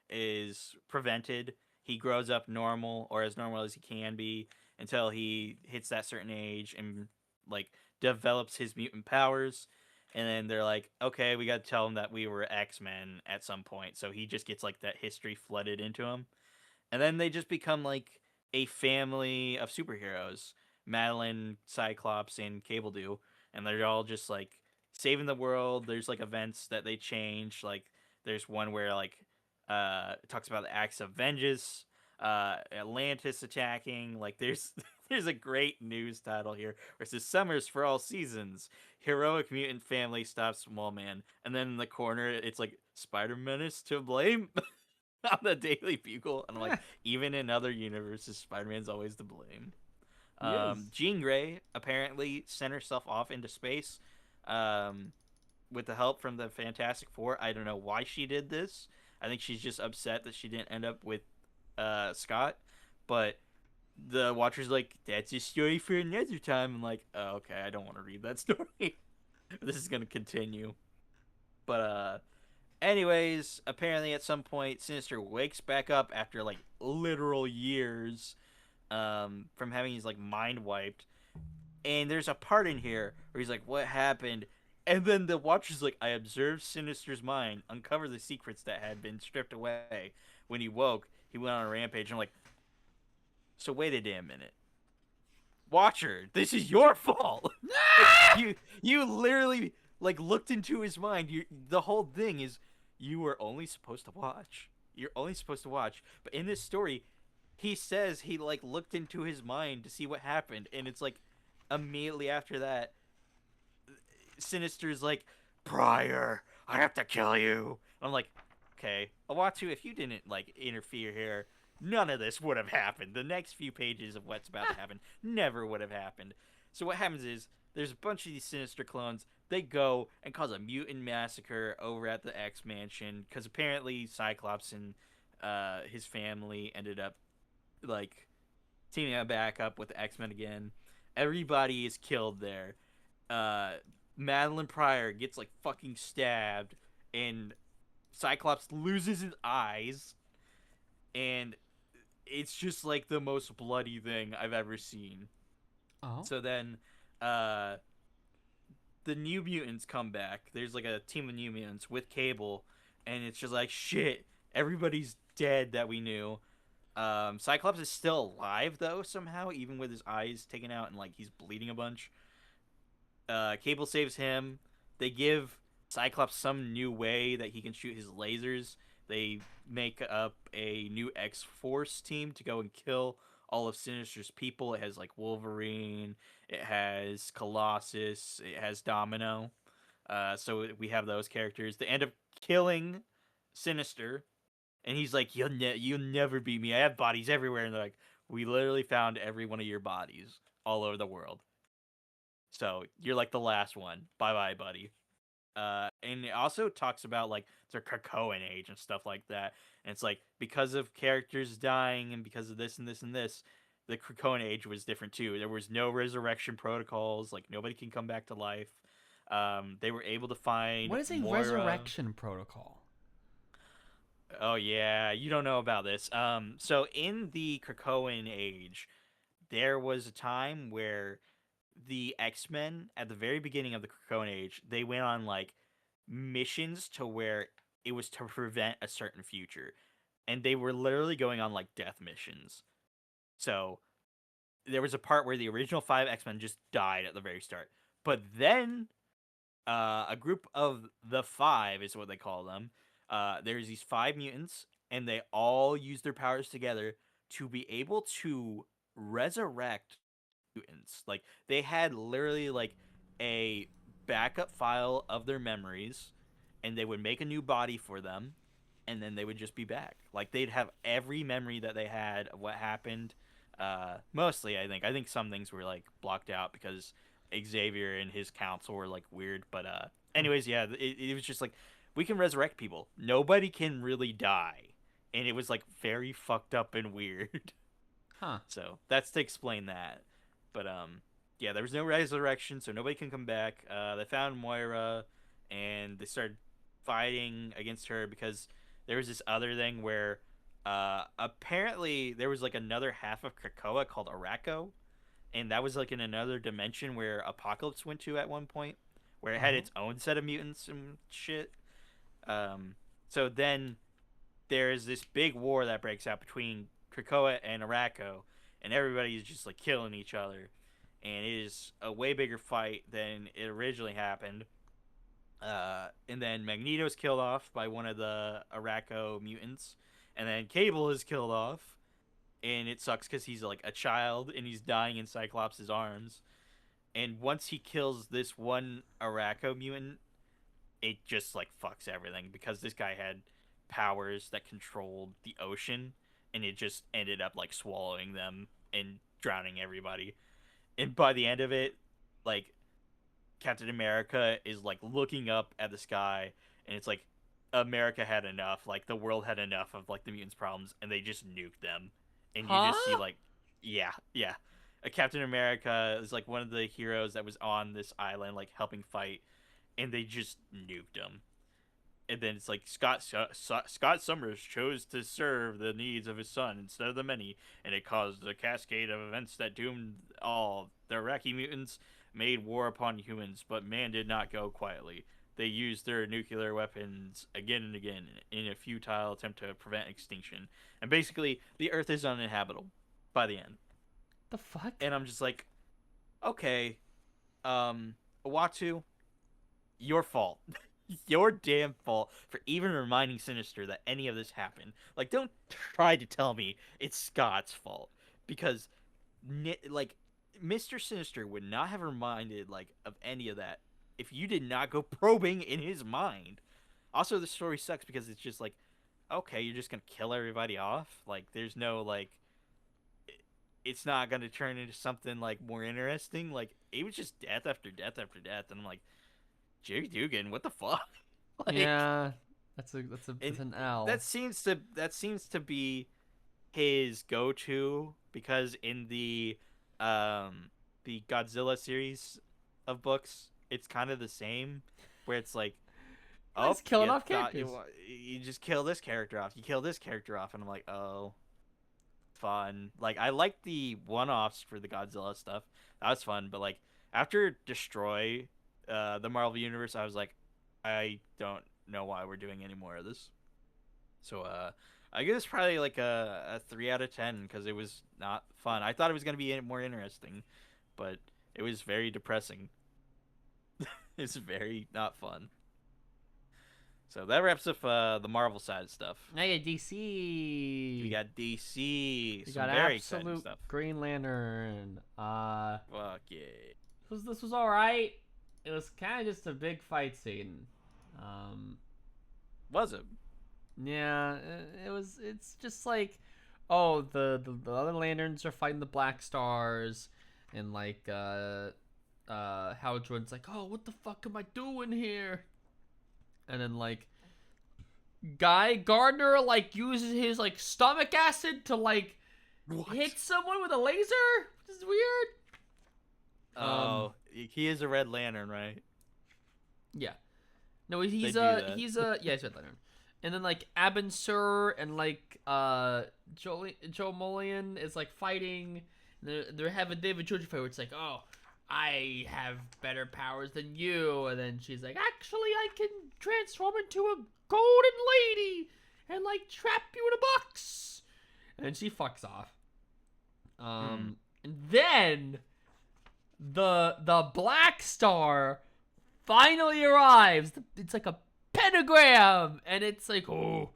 is prevented. He grows up normal or as normal as he can be until he hits that certain age and like develops his mutant powers. And then they're like, okay, we got to tell him that we were X-Men at some point. So he just gets like that history flooded into him. And then they just become like a family of superheroes. Madeline, Cyclops, and Cable do. And they're all just like saving the world. There's like events that they change. Like there's one where like it talks about the acts of vengeance. Atlantis attacking. Like there's there's a great news title here where it says "Summers for all seasons. Heroic mutant family stops small man." And then in the corner, it's like Spider Menace to blame on the Daily Bugle. And I'm like, Yeah, even in other universes, Spider Man's always to blame. he is. Jean Grey apparently sent herself off into space. Um, with the help from the Fantastic Four. I don't know why she did this. I think she's just upset that she didn't end up with Scott. But the Watcher's like, that's a story for another time. I'm like, oh, okay, I don't want to read that story. This is gonna continue. But anyways, apparently at some point Sinister wakes back up after like literal years from having his like mind wiped. And there's a part in here where he's like, what happened? And then the Watcher's like, I observed Sinister's mind, uncover the secrets that had been stripped away. When he woke, he went on a rampage. And I'm like, so wait a damn minute. Watcher, this is your fault. Like, you literally like looked into his mind. The whole thing is you were only supposed to watch. You're only supposed to watch. But in this story, he says he like looked into his mind to see what happened, and it's like immediately after that, Sinister's like, Prior, I have to kill you. And I'm like, okay, Awatsu, if you didn't like interfere here, none of this would have happened. The next few pages of what's about to happen never would have happened. So what happens is there's a bunch of these Sinister clones. They go and cause a mutant massacre over at the X Mansion because apparently Cyclops and his family ended up like teaming back up with the X-Men again. Everybody is killed there. Uh, Madeline Pryor gets like fucking stabbed, and Cyclops loses his eyes, and it's just like the most bloody thing I've ever seen. Oh. So then, uh, the New Mutants come back. There's like a team of New Mutants with Cable, and it's just like shit. Everybody's dead that we knew. Cyclops is still alive though somehow, even with his eyes taken out and like he's bleeding a bunch. Cable saves him. They give Cyclops some new way that he can shoot his lasers. They make up a new X Force team to go and kill all of Sinister's people. It has like Wolverine, it has Colossus, it has Domino. So we have those characters. They end up killing Sinister, and he's like, "You'll never beat me. I have bodies everywhere." And they're like, "We literally found every one of your bodies all over the world. So you're like the last one. Bye bye, buddy." And it also talks about like the Krakoan age and stuff like that. And it's like because of characters dying and because of this and this and this, the Krakoan age was different too. There was no resurrection protocols. Like nobody can come back to life. They were able to find What is a Moira. resurrection protocol? Oh yeah, you don't know about this. So in the Krakoan age, there was a time where the X-Men at the very beginning of the Krakoan age, they went on like missions to where it was to prevent a certain future. And they were literally going on like death missions. So there was a part where the original 5 X-Men just died at the very start. But then a group of the 5 is what they call them. There's these 5 mutants, and they all use their powers together to be able to resurrect mutants. Like they had literally like a backup file of their memories, and they would make a new body for them, and then they would just be back. Like they'd have every memory that they had of what happened. Mostly, I think some things were like blocked out because Xavier and his council were like weird. But anyways, yeah, it was just like we can resurrect people. Nobody can really die, and it was like very fucked up and weird. Huh. So that's to explain that. But yeah, there was no resurrection, so nobody can come back. They found Moira, and they started fighting against her because there was this other thing where apparently there was like another half of Krakoa called Araco, and that was like in another dimension where Apocalypse went to at one point, where it had Oh. its own set of mutants and shit. Um, so then there's this big war that breaks out between Krakoa and Araco, and everybody is just like killing each other, and it is a way bigger fight than it originally happened. And then Magneto's killed off by one of the Araco mutants, and then Cable is killed off, and it sucks because he's like a child and he's dying in Cyclops' arms. And once he kills this one Araco mutant, it just like fucks everything because this guy had powers that controlled the ocean, and it just ended up like swallowing them and drowning everybody. And by the end of it, like Captain America is like looking up at the sky, and it's like America had enough, like the world had enough of like the mutants' problems, and they just nuked them. And you Huh? just see like, yeah, yeah, a Captain America is like one of the heroes that was on this island, like helping fight, and they just nuked him. And then it's like Scott Summers chose to serve the needs of his son instead of the many, and it caused a cascade of events that doomed all. The Iraqi mutants made war upon humans, but man did not go quietly. They used their nuclear weapons again and again in a futile attempt to prevent extinction. And basically, the Earth is uninhabitable by the end. The fuck? And I'm just like, okay, Uatu, your fault. Your damn fault for even reminding Sinister that any of this happened. Like, don't try to tell me it's Scott's fault, because, like, Mr. Sinister would not have reminded like of any of that if you did not go probing in his mind. Also, the story sucks because it's just like, okay, you're just gonna kill everybody off. Like, there's no like, it's not gonna turn into something like more interesting. Like, it was just death after death after death, and I'm like, Jerry Dugan, what the fuck? Like, Yeah, that's an L. that seems to be his go-to, because in the Godzilla series of books, it's kind of the same, where it's like, oh, He's killing off characters. you just kill this character off, you kill this character off, and I'm like, oh, fun. Like, I like the one-offs for the Godzilla stuff. That was fun, but like after Destroy the Marvel Universe, I was like, I don't know why we're doing any more of this. So I guess probably like a 3 out of 10, because it was not fun. I thought it was gonna be more interesting, but it was very depressing. It's very not fun. So that wraps up the Marvel side stuff. Now you got DC. We got DC. We Some got very exciting absolute stuff. Green Lantern. Fuck yeah. This was all right. It was kind of just a big fight scene. Was it? Yeah, it was. It's just like, oh, the other lanterns are fighting the Black Stars, and like Hal Jordan's like, oh, what the fuck am I doing here? And then like Guy Gardner like uses his like stomach acid to like hit someone with a laser, which is weird. Oh, he is a Red Lantern, right? Yeah. No, he's do that. he's yeah, he's Red Lantern. And then like Abin Sur and like Joe Mullion is like fighting. They're having David George fight where it's like, oh, I have better powers than you, and then she's like, actually, I can transform into a golden lady and like trap you in a box, and she fucks off. And then the Black Star finally arrives. It's like a pentagram, and it's like, oh,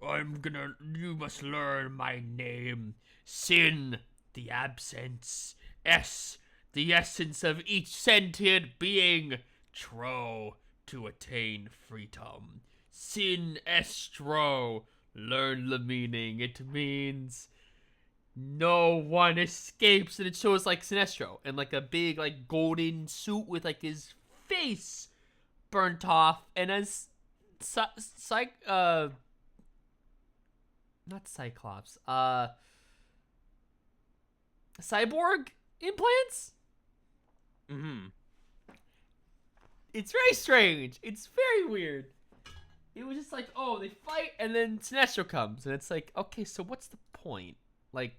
you must learn my name. Sin, the absence. S, the essence of each sentient being. Tro, to attain freedom. Sin estro, learn the meaning. It means no one escapes, and it shows like Sinestro in like a big like golden suit with like his face burnt off, and as not Cyclops, cyborg implants. It's very strange. It's very weird. It was just like, oh, they fight, and then Sinestro comes, and it's like, okay, so what's the point? Like,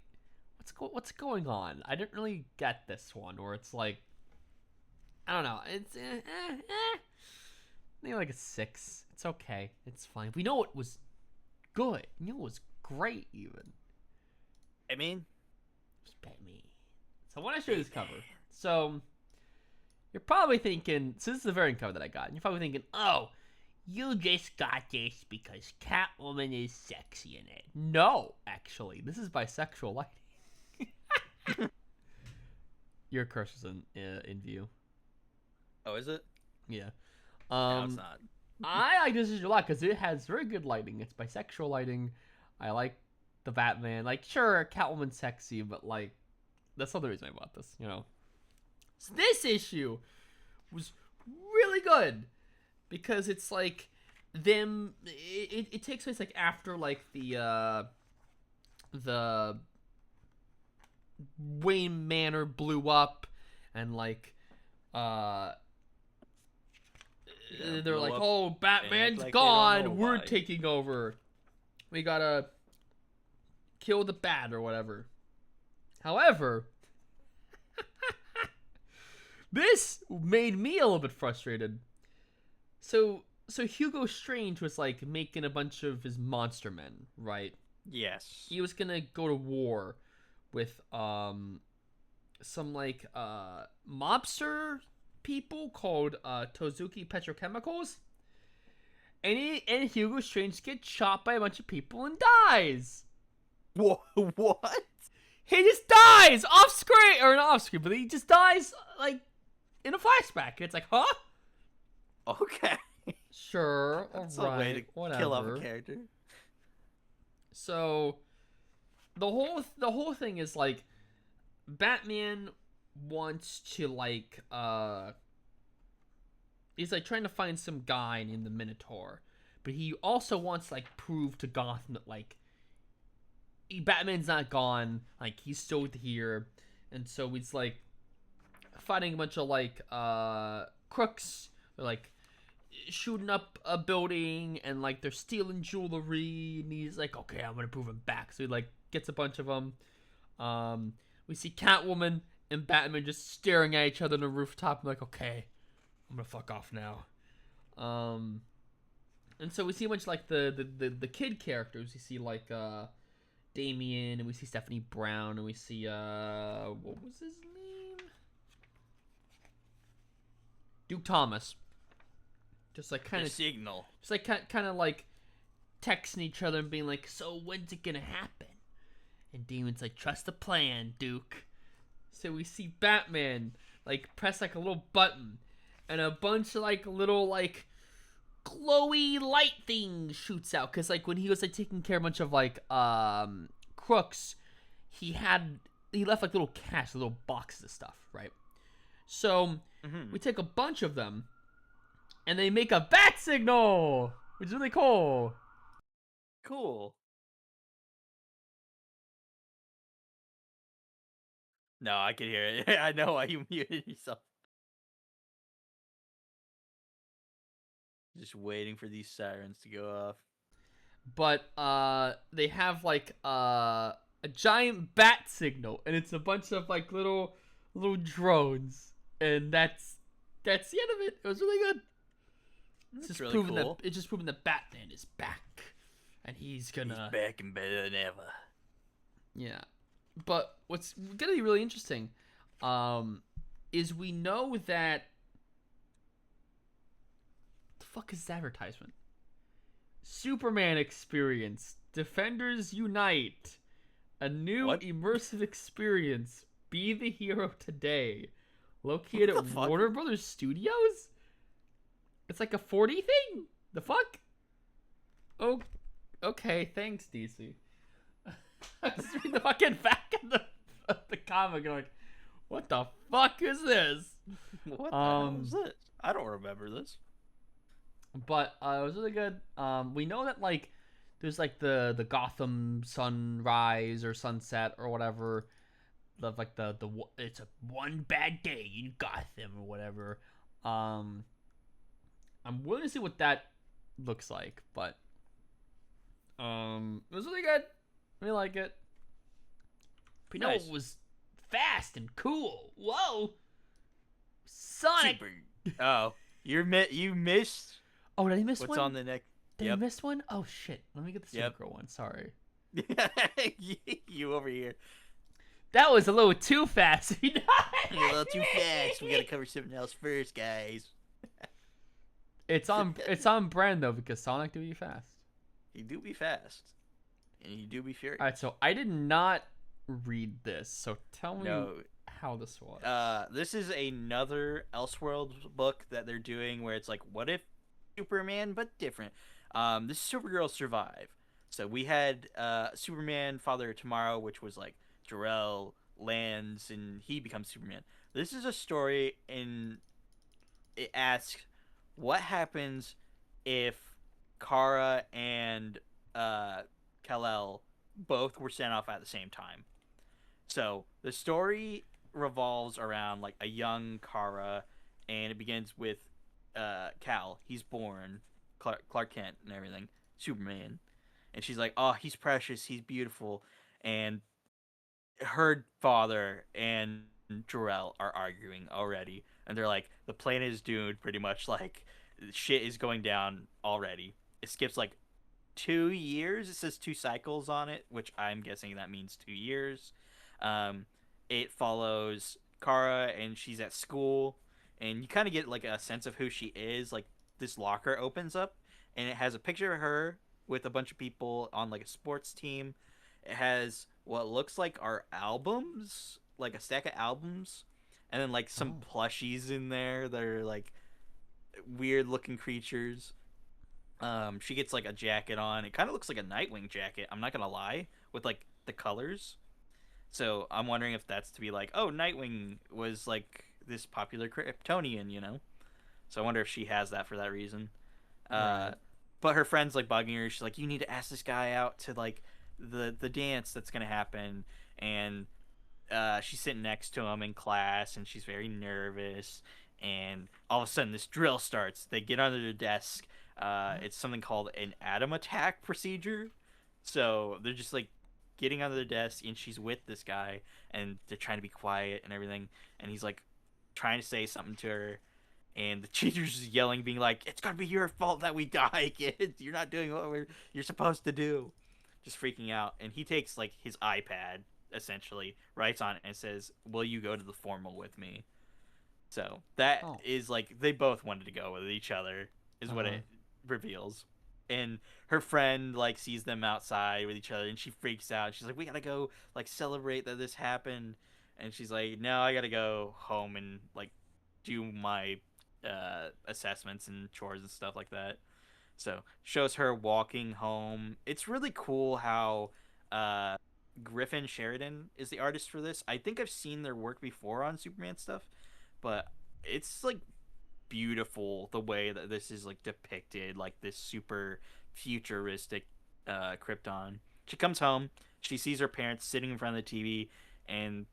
what's going on? I didn't really get this one, where it's like, I don't know. It's maybe like a 6. It's okay. It's fine. We know it was good. We knew it was great, even. I mean, It was Batman. So I want to show you this cover. So you're probably thinking, so this is the variant cover that I got, and you're probably thinking, oh, you just got this because Catwoman is sexy in it. No, actually, this is bisexual lighting. Your cursor's in view. Oh, is it? Yeah. No, it's not. I like this issue a lot because it has very good lighting. It's bisexual lighting. I like the Batman. Like, sure, Catwoman's sexy, but like, that's not the reason I bought this. You know. So this issue was really good because it's like them. It takes place like after like the Wayne Manor blew up, and like they're like, oh, Batman's like gone. We're taking over. We gotta kill the Bat or whatever. However, this made me a little bit frustrated. So Hugo Strange was like making a bunch of his monster men, right? Yes. He was gonna go to war with some like mobster people called Tozuki Petrochemicals, and Hugo Strange gets shot by a bunch of people and dies. What? He just dies off screen, or not off screen, but he just dies like in a flashback. It's like, huh? Okay. Sure, That's all right, a way to whatever. kill off a character. So the whole thing is like Batman wants to like he's like trying to find some guy named the Minotaur, but he also wants to like prove to Gotham that like Batman's not gone, like he's still here. And so he's like fighting a bunch of like crooks. They're like shooting up a building and like they're stealing jewelry, and he's like, okay, I'm gonna prove him back. So he like gets a bunch of them. We see Catwoman and Batman just staring at each other on the rooftop. I'm like, okay, I'm gonna fuck off now. And so we see a bunch of like the kid characters. We see like Damien, and we see Stephanie Brown, and we see what was his name? Duke Thomas. Just like kind of signal. Just like kind of like texting each other and being like, so when's it gonna happen? And Demon's like, trust the plan, Duke. So we see Batman like press like a little button, and a bunch of like little like glowy light things shoots out. Cause like when he was like taking care of a bunch of like crooks, he left like little cash, little boxes of stuff, right? So we take a bunch of them, and they make a bat signal, which is really cool. Cool. No, I can hear it. I know why you muted yourself. Just waiting for these sirens to go off. But they have like a giant bat signal, and it's a bunch of like little drones, and that's the end of it. It was really good. It's just really proving cool. that it's just proving that Batman is back, and he's back and better than ever. Yeah, but what's gonna be really interesting, is we know that the fuck is this advertisement? Superman experience, Defenders Unite, a new immersive experience. Be the hero today. Located at Warner Brothers Studios. It's like a 4D thing. The fuck? Oh, okay. Thanks, DC. I just read the fucking back of the comic and I'm like, what the fuck is this? What the hell is this? I don't remember this. But it was really good. We know that like there's like the Gotham sunrise or sunset or whatever. Like the it's a one bad day in Gotham or whatever. I'm willing to see what that looks like, but it was really good. I really like it. But you know it was fast and cool. Whoa, Sonic. Oh, you missed. Oh, did I miss one? What's on the next? Did I miss one? Oh shit! Let me get the Supergirl one. Sorry. You over here. That was a little too fast. A little too fast. We gotta cover something else first, guys. It's on brand though because Sonic do be fast. He do be fast, and he do be furious. All right, so I did not read this, so tell me No, how this was. this is another Elseworlds book that they're doing where it's like, what if Superman but different? This is Supergirl Survive. So we had Superman Father Tomorrow, which was like Jor-El lands and he becomes Superman. This is a story and it asks what happens if Kara and Kal-El both were sent off at the same time. So the story revolves around like a young Kara, and it begins with Cal. He's born Clark Kent and everything, Superman, and she's like, "Oh, he's precious. He's beautiful," and her father and Jor-El are arguing already, and they're like, "The planet is doomed. Pretty much, like shit is going down already." It skips like 2 years. It says 2 cycles on it, which I'm guessing that means 2 years. Um, it follows Kara, and she's at school, and you kind of get like a sense of who she is. Like this locker opens up, and it has a picture of her with a bunch of people on like a sports team. It has what looks like our albums, like a stack of albums, and then like some Oh. plushies in there that are like weird looking creatures. She gets like a jacket on. It kind of looks like a Nightwing jacket. I'm not gonna lie, with like the colors. So I'm wondering if that's to be like, oh, Nightwing was like this popular Kryptonian, you know. So I wonder if she has that for that reason. Uh, Right. but her friend's like bugging her. She's like, you need to ask this guy out to like the dance that's gonna happen, and she's sitting next to him in class, and she's very nervous. And all of a sudden, this drill starts. They get under their desk. What? It's something called an atom attack procedure. So they're just like getting under their desk, and she's with this guy, and they're trying to be quiet and everything. And he's like trying to say something to her, and the teacher's just yelling, being like, "It's gonna be your fault that we die, kid. You're not doing what you're supposed to do." Just freaking out, and he takes like his iPad, essentially writes on it and says, "Will you go to the formal with me?" So that Oh. is like they both wanted to go with each other, is Uh what huh. it reveals. And her friend like sees them outside with each other, and she freaks out. She's like, "We gotta go like celebrate that this happened." And she's like, "No, I gotta go home and like do my assessments and chores and stuff like that." So shows her walking home. It's really cool how uh, Griffin Sheridan is the artist for this. I think I've seen their work before on Superman stuff, but it's like beautiful the way that this is like depicted, like this super futuristic Krypton. She comes home. She sees her parents sitting in front of the TV, and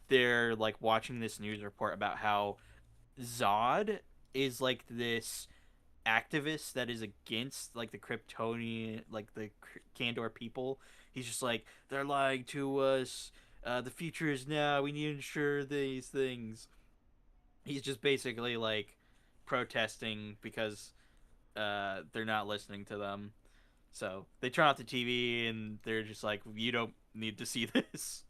they're like watching this news report about how Zod is like this activist that is against like the Kryptonian, like the Kandor people. He's just like, they're lying to us. The future is now. We need to ensure these things. He's just basically like protesting because they're not listening to them. So they turn off the TV and they're just like, you don't need to see this.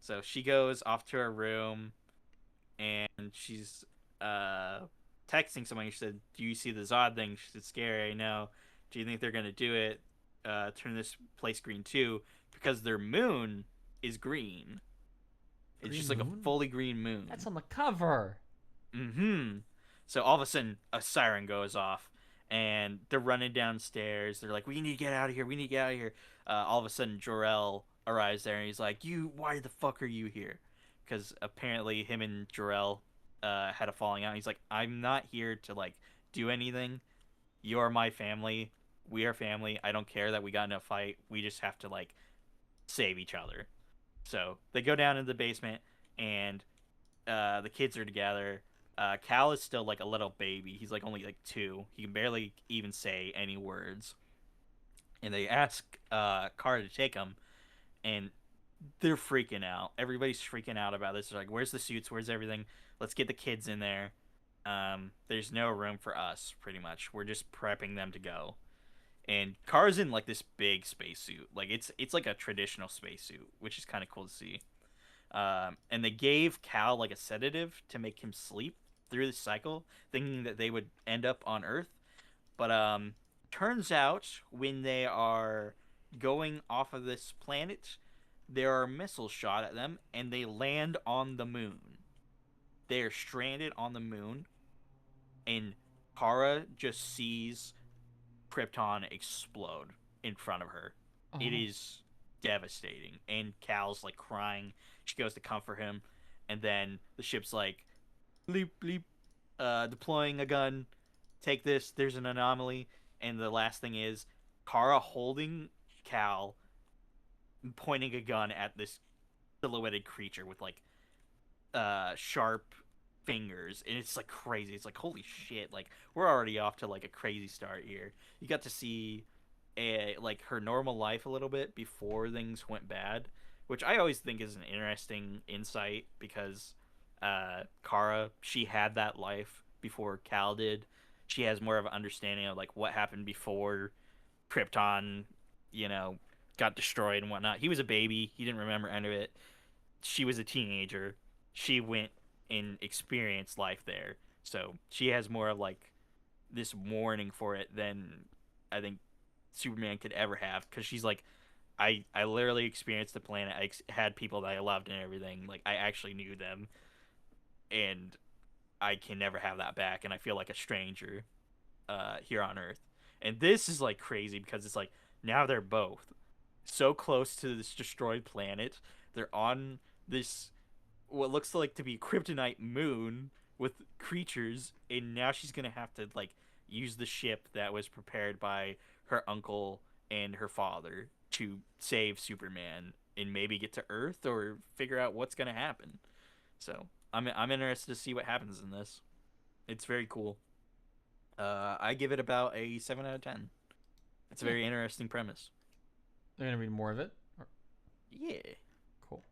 So she goes off to her room and she's uh, texting someone. She said, "Do you see the Zod thing?" She said, "Scary, I know. Do you think they're gonna do it? Turn this place green too? Because their moon is green. It's just Green like a Moon? fully green That's moon." on the cover. Mm-hmm. So all of a sudden, a siren goes off, and they're running downstairs. They're like, "We need to get out of here. We need to get out of here." All of a sudden, Jor-El arrives there, and he's like, "You, why the fuck are you here?" Because apparently, him and Jor-El had a falling out. He's like, "I'm not here to like do anything. You are my family. We are family. I don't care that we got in a fight. We just have to like save each other." So they go down into the basement, and the kids are together. Cal is still like a little baby. He's like only like 2. He can barely even say any words. And they ask Kara to take him, and they're freaking out. Everybody's freaking out about this. They're like, "Where's the suits? Where's everything? Let's get the kids in there." There's no room for us. Pretty much, we're just prepping them to go. And Kara's in like this big spacesuit. Like it's like a traditional spacesuit, which is kind of cool to see. And they gave Cal like a sedative to make him sleep through the cycle, thinking that they would end up on Earth. But turns out when they are going off of this planet, there are missiles shot at them, and they land on the moon. They are stranded on the moon, and Kara just sees Krypton explode in front of her. It Oh. is devastating, and Cal's like crying. She goes to comfort him, and then the ship's like, bleep bleep, deploying a gun. Take this. There's an anomaly, and the last thing is Kara holding Cal, pointing a gun at this silhouetted creature with like sharp fingers, and it's like crazy. It's like holy shit, like we're already off to like a crazy start here. You got to see like her normal life a little bit before things went bad, which I always think is an interesting insight because Kara, she had that life before Cal did. She has more of an understanding of like what happened before Krypton, you know, got destroyed and whatnot. He was a baby, he didn't remember any of it. She was a teenager. She went and experienced life there. So she has more of like this warning for it than I think Superman could ever have, because she's like, I literally experienced the planet. Had people that I loved and everything. Like I actually knew them, and I can never have that back. And I feel like a stranger here on Earth. And this is like crazy because it's like now they're both so close to this destroyed planet. They're on this what looks like to be kryptonite moon with creatures, and now she's gonna have to like use the ship that was prepared by her uncle and her father to save Superman and maybe get to Earth or figure out what's gonna happen. So I'm interested to see what happens in this. It's very cool. I give it about a 7 out of 10. It's a Yeah. very interesting premise. I'm gonna read more of it. Yeah. Cool.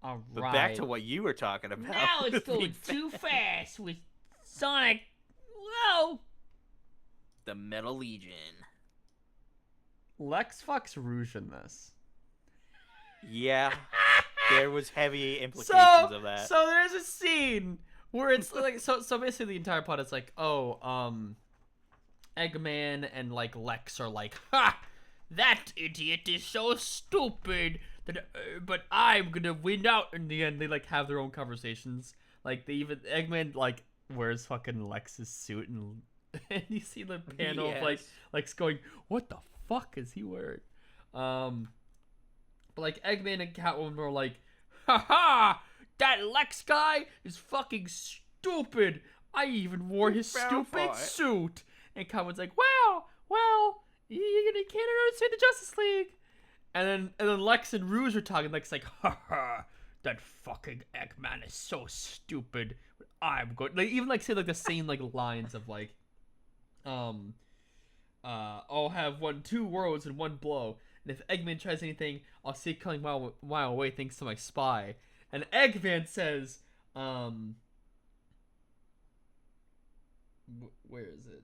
All But back right. to what you were talking about. Now it's going being too fat. fast with Sonic. Whoa. The Metal Legion. Lex fucks Rouge in this. Yeah, there was heavy implications So, of that. so there's a scene where it's like, so basically the entire plot is like, Eggman and like Lex are like, ha, that idiot is so stupid that, but I'm gonna win out in the end. They like have their own conversations. Like they even Eggman like wears fucking Lex's suit and and you see the panel of like Yes. Lex going, what the fuck is he wearing? But like Eggman and Catwoman were like, haha, that Lex guy is fucking stupid. I even wore his Fell for stupid it." suit. And Catwoman's like, wow, well, you can't understand the Justice League. And then Lex and Rouge are talking. Lex like, haha, that fucking Eggman is so stupid. I'm going. They even like say like the same like lines of like, I'll have two worlds in one blow. And if Eggman tries anything, I'll see it coming mile away thanks to my spy. And Eggman says, where is it?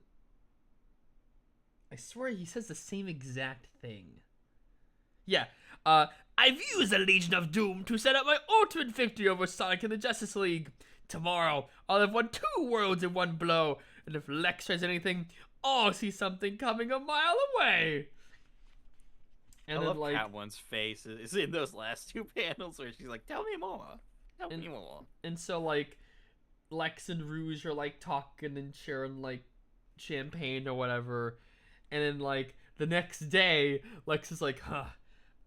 I swear he says the same exact thing. Yeah, I've used the Legion of Doom to set up my ultimate victory over Sonic and the Justice League. Tomorrow, I'll have won two worlds in one blow. And if Lex tries anything, I'll see something coming a mile away. And I then love like, Catwoman's face is in those last two panels where she's like, "Tell me more, tell me more." and so like, Lex and Rouge are like talking and sharing like champagne or whatever. And then like the next day, Lex is like, huh,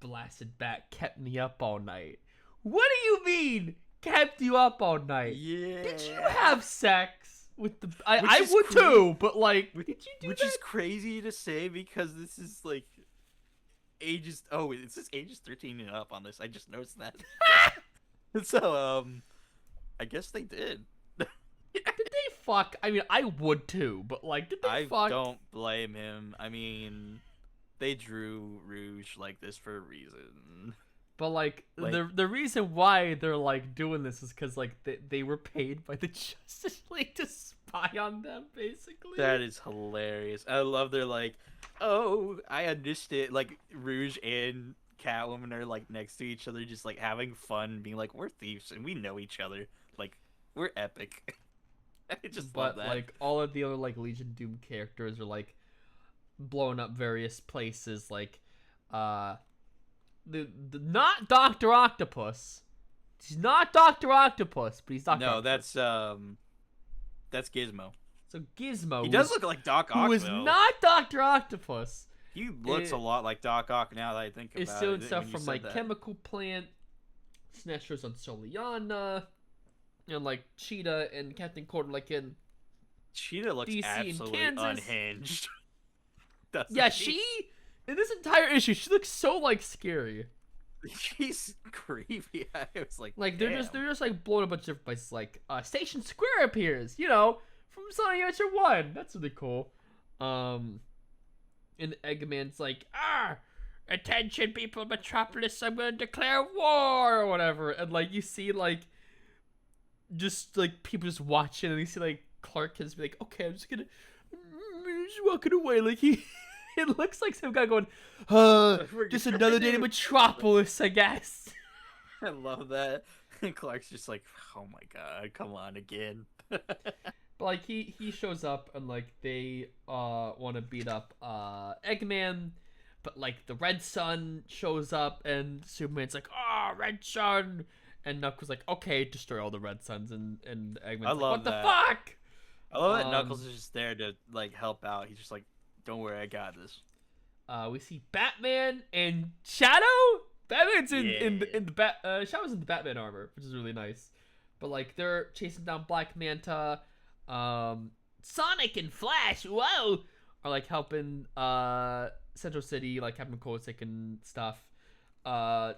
blasted bat kept me up all night. What do you mean kept you up all night? Yeah. Did you have sex with the I Which would is too, but like did you do Which that? is crazy to say because this is like ages. Oh, it says ages 13 and up on this. I just noticed that. So I guess they did. Did they fuck? I mean, I would too, but like did they I fuck? don't blame him. I mean, they drew Rouge like this for a reason. But like, Like- the reason why they're like doing this is because like they were paid by the Justice League to spy on them, basically. That is hilarious. I love they're like, oh, I understand. Like Rouge and Catwoman are like next to each other, just like having fun, being like, we're thieves and we know each other. Like we're epic. I just but love that. like all of the other like Legion Doom characters are like blowing up various places. Like, the not Doctor Octopus. He's not Doctor Octopus, but he's Doctor No, Octopus. that's Gizmo. So Gizmo, He does look like Doc Ock, who is though. not Doctor Octopus, He looks a lot like Doc Ock now that I think about it. is stealing stuff when you from said like that. Chemical Plant, Sinestros on Soliana, and like Cheetah and Captain Quarter like in. Cheetah looks DC and absolutely Kansas. unhinged. Doesn't Yeah, she? she in this entire issue, she looks so like scary. She's creepy. I was like, Like damn. they're just like blowing a bunch of different places. Like Station Square appears, you know, from Sonic Adventure 1. That's really cool. And Eggman's like, attention people of Metropolis, I'm gonna declare war or whatever. And like you see like just like people just watching, and you see like Clark can just be like, okay, I'm just walking away. Like he it looks like some guy going, just another day in Metropolis, I guess. I love that. And Clark's just like, oh my god, come on again. But like he shows up, and like they want to beat up Eggman, but like the Red Sun shows up, and Superman's like, Red Sun, and Knuckles like, okay, destroy all the Red Suns, and Eggman's I like, love what that. the fuck? I love that Knuckles is just there to like help out. He's just like, don't worry, I got this. We see Batman and Shadow. Batman's in the Shadow's in the Batman armor, which is really nice. But like they're chasing down Black Manta. Sonic and Flash, whoa, are like helping Central City, like Captain Kosick and stuff.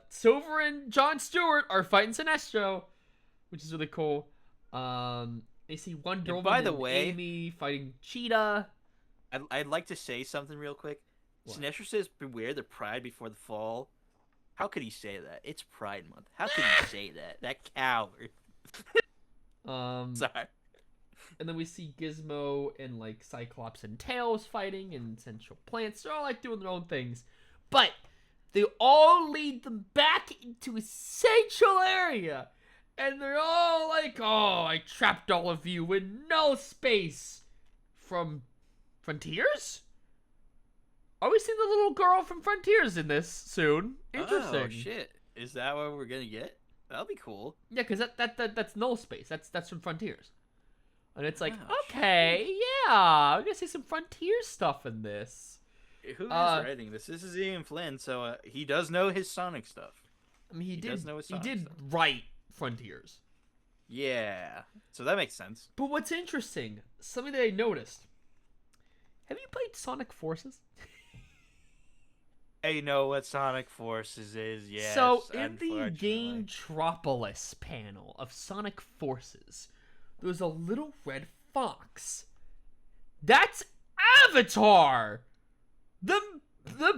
Silver and John Stewart are fighting Sinestro, which is really cool. They see Wonder Woman by the and way, Amy fighting Cheetah. I'd like to say something real quick. What? Sinestro says, beware the pride before the fall. How could he say that? It's Pride Month. How could he say that? That coward. Sorry. And then we see Gizmo and like Cyclops and Tails fighting, and Central Plants. They're all like doing their own things, but they all lead them back into a central area, and they're all like, "Oh, I trapped all of you in null space." From Frontiers? Are we seeing the little girl from Frontiers in this soon? Interesting. Oh shit! Is that what we're gonna get? That'll be cool. Yeah, because that's null space. That's from Frontiers. And it's like, Oh, okay, yeah, we're gonna see some Frontier stuff in this. Who is writing this? This is Ian Flynn, so he does know his Sonic stuff. I mean, he does know his he Sonic did stuff. write Frontiers. Yeah, so that makes sense. But what's interesting, something that I noticed. Have you played Sonic Forces? I know what Sonic Forces is. Yes. So in the unfortunately. Gametropolis panel of Sonic Forces, there's a little red fox. That's Avatar. The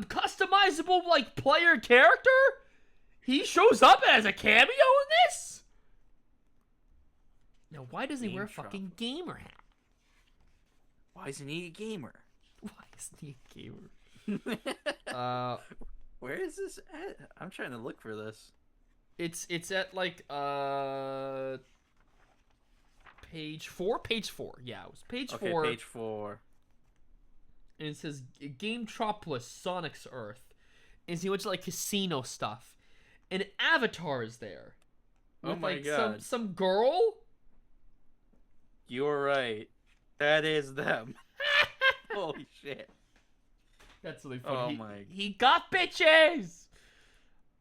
customizable like player character. He shows up as a cameo in this. Now, why does he wear a fucking gamer hat? Why isn't he a gamer? Why isn't he a gamer? Where is this at? I'm trying to look for this. It's at like page 4. Yeah, it was page 4. Page 4. And it says Gametropolis, Sonic's Earth. And it's a bunch of like casino stuff. And Avatar is there. Oh With my like God. some girl. You're right. That is them. Holy shit. That's really funny. Oh He- my- He got bitches.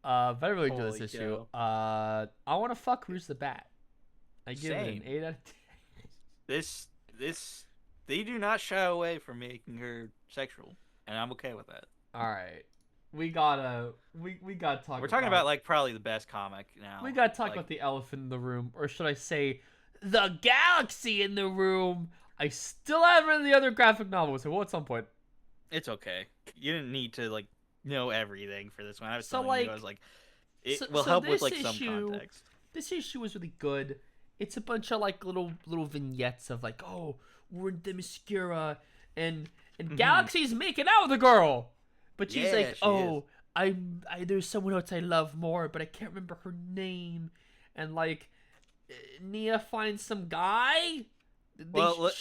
But I really enjoy this Holy issue. cow. I want to fuck Rouge the Bat. I give it Same. an 8 out of 10. This they do not shy away from making her sexual, and I'm okay with that. All right, we gotta talk. We're talking about like probably the best comic now. We gotta talk Like, about the elephant in the room, or should I say, the galaxy in the room. I still haven't read the other graphic novels, so we'll at some point. It's okay. You didn't need to like know everything for this one. I was So, telling like- you, I was like, it so- will so help with this like some issue- context. This issue was really good. It's a bunch of like little vignettes of like, oh, we're in Themyscira, and Galaxy's making out with a girl, but she's Yeah, like, she oh, I there's someone else I love more, but I can't remember her name, and like, Nia finds some guy. Well,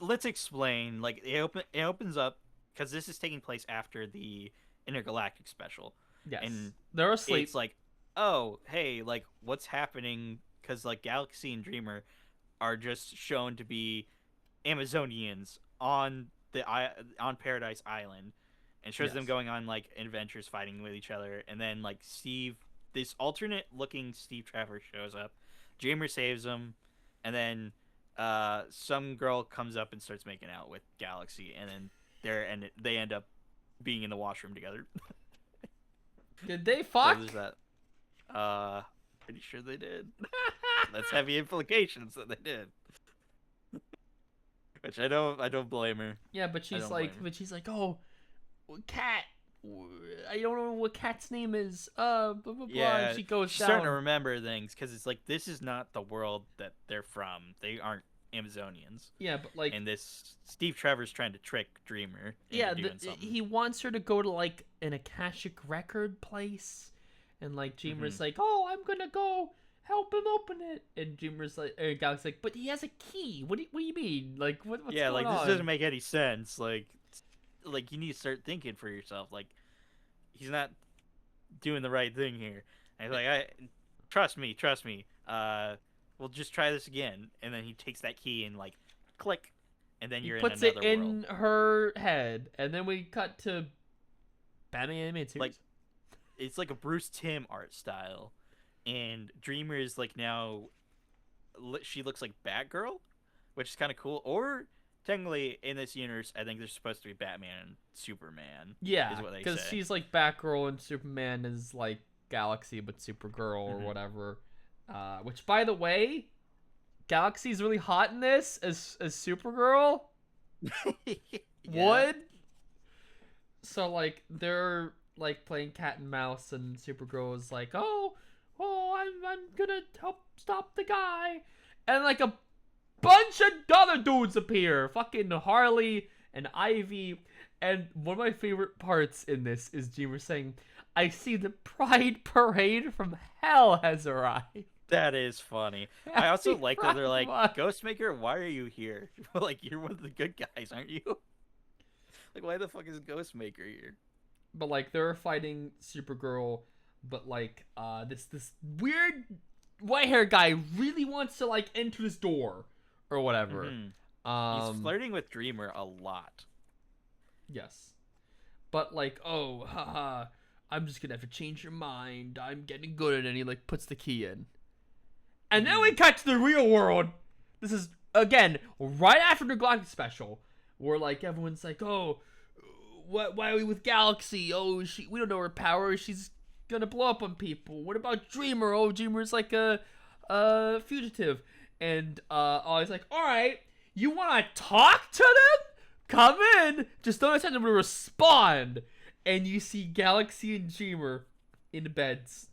let's explain. Like it opens up because this is taking place after the intergalactic special, yes, and they're asleep. it's like, oh, hey, like what's happening? Because like Galaxy and Dreamer are just shown to be Amazonians on on Paradise Island, and shows them Yes. going on like adventures, fighting with each other, and then like this alternate looking Steve Travers shows up. Dreamer saves him, and then some girl comes up and starts making out with Galaxy, and then they end up being in the washroom together. Did they So fuck? there's that. Pretty sure they did. That's heavy implications that they did. Which I don't blame her. Yeah, but she's like, oh, cat. I don't know what cat's name is. Blah blah blah. Yeah, And she goes she's down. starting to remember things because it's like this is not the world that they're from. They aren't Amazonians. Yeah, but like, And this Steve Trevor's trying to trick Dreamer into yeah, doing something. he wants her to go to like an Akashic record place, and like Dreamer's like, oh, I'm gonna go help him open it, and Dreamer's like, Galaxy's like, but he has a key. What do you mean? Like, what's yeah, going like on? this doesn't make any sense. Like you need to start thinking for yourself. Like he's not doing the right thing here. And he's like, trust me. We'll just try this again. And then he takes that key and like click, and then you're in another world. Puts it in her head, and then we cut to Batman animated series. Like it's like a Bruce Timm art style, and Dreamer is like now she looks like Batgirl, which is kind of cool. Or technically in this universe, I think they're supposed to be Batman and Superman. Yeah, is what they because say. she's like Batgirl and Superman is like Galaxy, but Supergirl or whatever. Which, by the way, Galaxy's really hot in this as Supergirl. Yeah. Would. So like they're like playing cat and mouse, and Supergirl is like, oh, I'm gonna help stop the guy, and like a bunch of other dudes appear, fucking Harley and Ivy, and one of my favorite parts in this is Dreamer saying, I see the Pride Parade from hell has arrived. That is funny. I also like that they're like, Fuck. Ghostmaker, why are you here? Like, you're one of the good guys, aren't you? Like, why the fuck is Ghostmaker here? But like they're fighting Supergirl, but like this weird white hair guy really wants to like enter this door or whatever. He's flirting with Dreamer a lot. Yes. But like, oh, haha, I'm just gonna have to change your mind. I'm getting good at it. And he like puts the key in. And then we cut to the real world. This is again right after the Galactic special, where like everyone's like, oh, why are we with Galaxy? Oh, we don't know her power. She's gonna blow up on people. What about Dreamer? Oh, Dreamer's like a fugitive. And he's like, all right, you want to talk to them? Come in. Just don't expect them to respond. And you see Galaxy and Dreamer in the beds.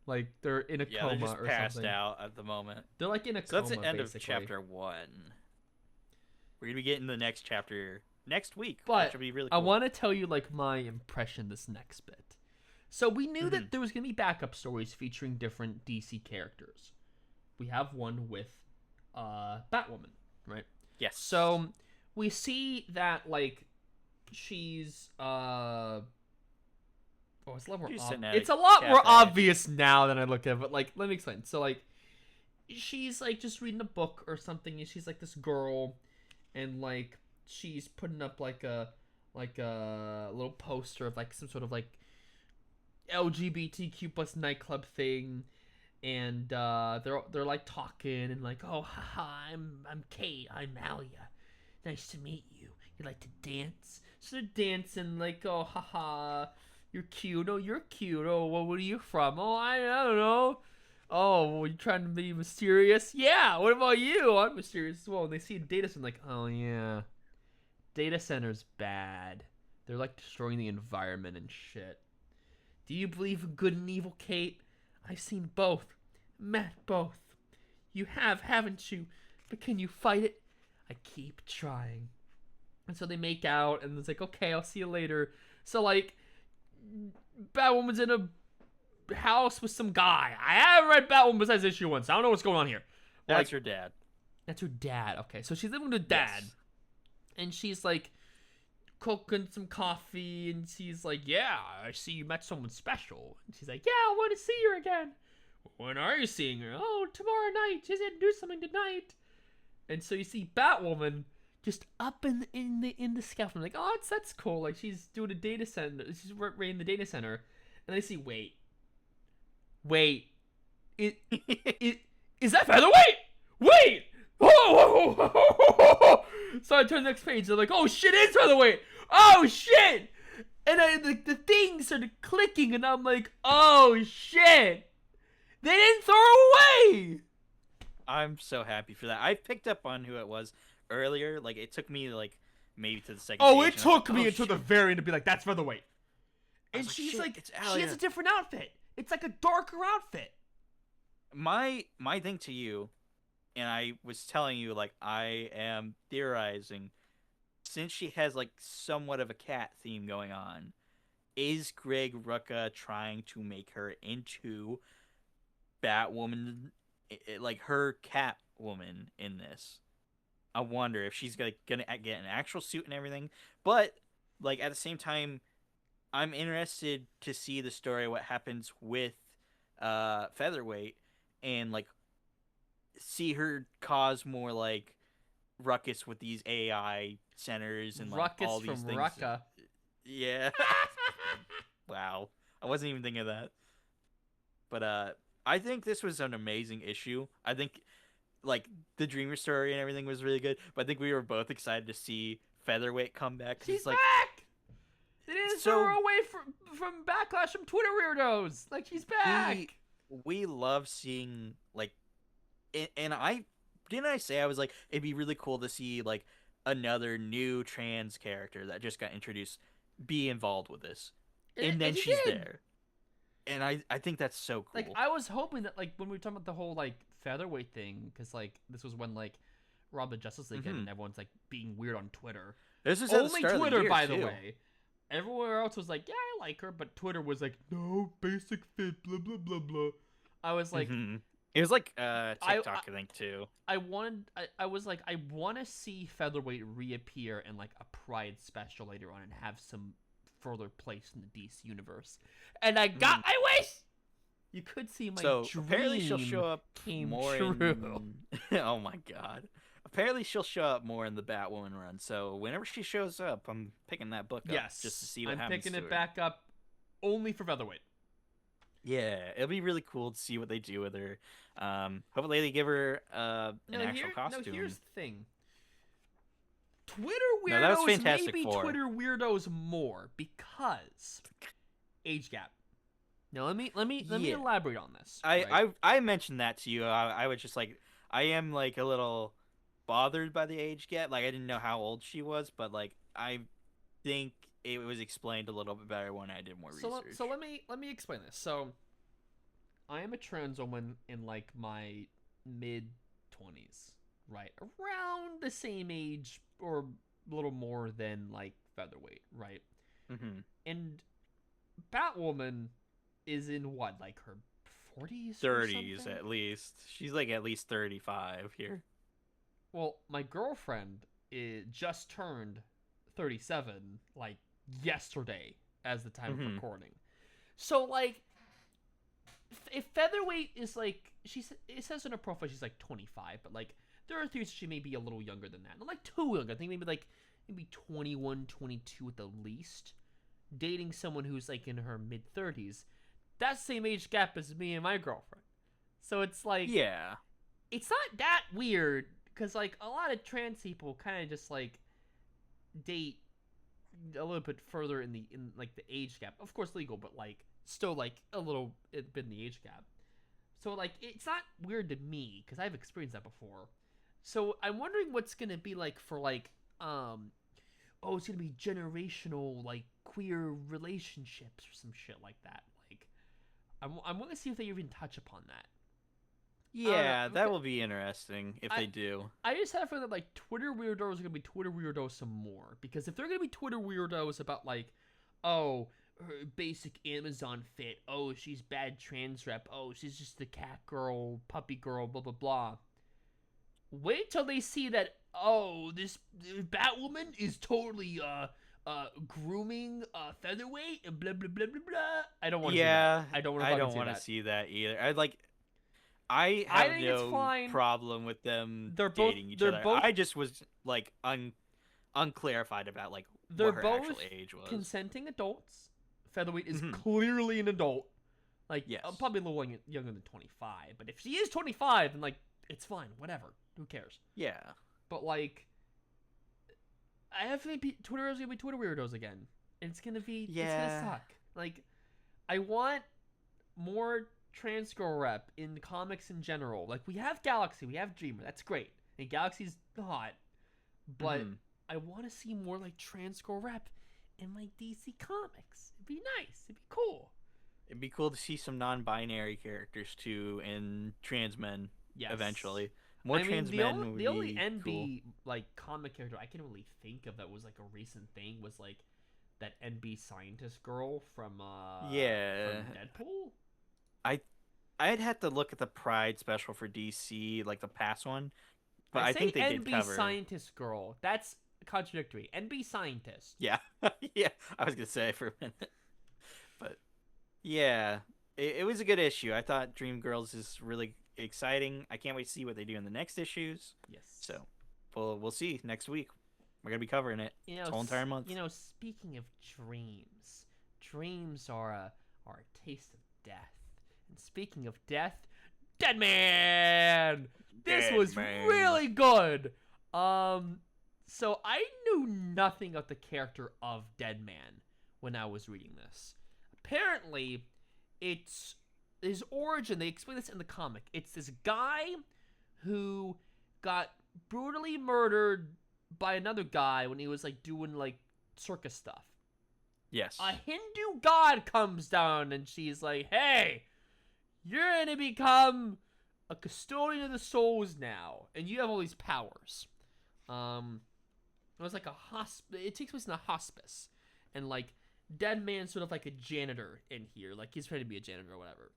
Like they're in a coma they're just or passed something. out at the moment. They're like in a So coma. that's the end basically. of chapter 1. We're gonna be getting the next chapter next week, But which will be really cool. I want to tell you like my impression this next bit. So we knew that there was gonna be backup stories featuring different DC characters. We have one with Batwoman, right? Yes. So we see that like she's it's a lot more it's a lot more obvious now than I look at it, but like let me explain. So like she's like just reading a book or something, and she's like this girl, and like she's putting up like a little poster of like some sort of like LGBTQ plus nightclub thing, and they're like talking and like, oh haha, I'm Kate, I'm Malia, nice to meet you, you like to dance? So they're dancing like, oh haha, you're cute, oh you're cute, oh well, where are you from? Oh I don't know. Oh, well, you trying to be mysterious? Yeah, what about you? I'm mysterious as well. And they see a data center like, oh yeah, data center's bad. They're like destroying the environment and shit. Do you believe in good and evil, Kate? I've seen both. Met both. You have, haven't you? But can you fight it? I keep trying. And so they make out, and it's like, okay, I'll see you later. So, like, Batwoman's in a house with some guy. I haven't read Batwoman besides issue 1, so I don't know what's going on here. That's your dad. That's her dad. Okay, so she's living with her dad, Yes. and she's like cooking some coffee, and she's like, "Yeah, I see you met someone special." And she's like, "Yeah, I want to see her again." "When are you seeing her?" "Oh, tomorrow night. She said do something tonight." And so you see Batwoman just up in the scaffolding, like, "Oh, that's cool." Like she's doing a data center. She's running the data center, and I see, wait, it it is that Featherweight? Wait! Whoa! So I turn the next page. They're like, "Oh shit, it's Featherweight! Oh shit!" And the thing started clicking, and I'm like, "Oh shit! They didn't throw her away!" I'm so happy for that. I picked up on who it was earlier. Like it took me like maybe to the second Oh, page. it And I was took like, me oh, until the shit. very end to be like, "That's Featherweight." I And was she's shit, like, it's she has Alia. a different outfit. It's like a darker outfit. My thing to you, and I was telling you like I am theorizing, since she has like somewhat of a cat theme going on, is Greg Rucka trying to make her into Batwoman, like her Catwoman in this? I wonder if she's gonna get an actual suit and everything. But like at the same time, I'm interested to see the story, what happens with Featherweight, and like see her cause more like ruckus with these AI centers and like Ruckus all these from things. Rucka. Yeah. Wow. I wasn't even thinking of that. But I think this was an amazing issue. I think like the Dreamer story and everything was really good, but I think we were both excited to see Featherweight come back cuz She's it's like back. They didn't throw her so away from backlash from Twitter weirdos. Like she's we back. we love seeing like and I say I was like it'd be really cool to see like another new trans character that just got introduced be involved with this, and then And he she's did. there, and I think that's so Like cool. I was hoping that like when we were talking about the whole like Featherweight thing, because like this was when like Rob the Justice League Hmm. and everyone's like being weird on Twitter. This is at the Only start of the Twitter, year by the too. way. Everywhere else was like, "Yeah, I like her," but Twitter was like, "No, basic fit, blah blah blah blah." I was like, Hmm. It was like I TikTok, I think too. I was like, I want to see Featherweight reappear in like a Pride special later on and have some further place in the DC universe. And I got Mhm. my wish. You could see my So dream apparently she'll show up came more true. in. Oh my god! Apparently she'll show up more in the Batwoman run. So whenever she shows up, I'm picking that book up just to Yes, see what I'm happens picking to it her. back up only for Featherweight. Yeah, it'll be really cool to see what they do with her. Hopefully they give her an actual costume. Here's the thing. Twitter No, that was weirdos Fantastic maybe Four. Twitter weirdos more because age gap. Now let me Yeah, elaborate on this. I Right? I I mentioned that to you. I was just like I am like a little bothered by the age gap. Like I didn't know how old she was, but like I think it was explained a little bit better when I did more research. So let me explain this. So I am a trans woman in like my mid 20s, right? Around the same age or a little more than like Featherweight, right? Mm-hmm. And Batwoman is in what, like her 40s or 30s something? at least. She's like at least 35 here. Well, my girlfriend just turned 37 like yesterday as the time of Mm-hmm. recording. So like if Featherweight is like it says in her profile she's like 25, but like there are theories she may be a little younger than that. Not like too young. I think maybe 21, 22 at the least. Dating someone who's like in her mid 30s. That same age gap as me and my girlfriend. So it's like Yeah. it's not that weird because like a lot of trans people kind of just like date a little bit further in like the age gap. Of course legal, but like still like a little bit in the age gap. So like it's not weird to me because I've experienced that before. So I'm wondering what's gonna be like for like oh, it's gonna be generational like queer relationships or some shit like that. Like I'm gonna see if they even touch upon that. I don't Yeah, know. that will be interesting if they do. I just have a feeling that like Twitter weirdos are gonna be Twitter weirdos some more because if they're gonna be Twitter weirdos about like, oh, her basic Amazon fit, oh, she's bad trans rep, oh, she's just the cat girl, puppy girl, blah blah blah. Wait till they see that, oh, this Batwoman is totally grooming featherweight and blah blah blah blah blah. I don't want to see that. Yeah, I don't want to I fucking don't see want to that. see that either. I I have think it's no fine. problem with them They're both dating each they're other. both I just was like unclarified about like they're what her both actual age was. consenting adults. Featherweight is Mhm. clearly an adult. Like, Yes. probably a little younger than 25. But if she is 25, then, like, it's fine. Whatever. Who cares? Yeah. But, like, I have to be Twitter is going to be Twitter weirdos again. And it's going to be, it's going to suck. Like, I want more trans girl rep in comics in general. Like, we have Galaxy, we have Dreamer. That's great. And Galaxy's hot. But I want to see more, like, trans girl rep in, like, DC Comics. It'd be nice. It'd be cool. It'd be cool to see some non-binary characters too in trans men eventually. More trans men would be the only cool. NB like comic character I can really think of that was like a recent thing was like that NB scientist girl from from Deadpool. I'd have to look at the Pride special for DC, like the past one, but I say think they NB did cover. scientist girl. That's contradictory. NB scientist. Yeah, yeah. I was gonna say for a minute, but yeah, it was a good issue. I thought Dream Girls is really exciting. I can't wait to see what they do in the next issues. Yes. So, we'll see next week. We're gonna be covering it this whole entire month. You know, speaking of dreams, dreams are a taste of death. And speaking of death, Dead Man. This was really good. So I knew nothing of the character of Dead Man when I was reading this. Apparently, it's his origin. They explain this in the comic. It's this guy who got brutally murdered by another guy when he was like doing like circus stuff. Yes. A Hindu god comes down and she's like, "Hey, you're gonna become a custodian of the souls now, and you have all these powers." It was like a it takes place in a hospice, and like Dead Man's sort of like a janitor in here, like he's trying to be a janitor or whatever.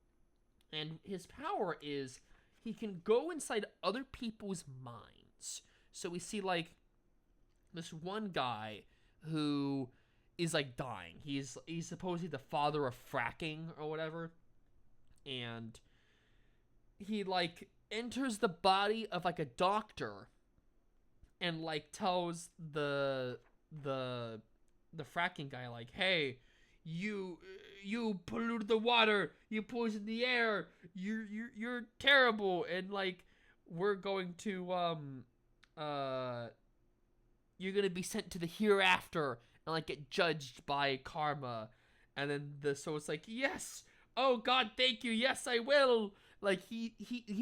And his power is he can go inside other people's minds. So we see like this one guy who is like dying. He's supposedly the father of fracking or whatever. And he like enters the body of like a doctor and like tells the fracking guy like, "Hey, you polluted the water, you poisoned the air, you're terrible, and like we're going to you're gonna be sent to the hereafter and like get judged by karma." And then so it's like, "Yes, oh God, thank you, yes I will." Like he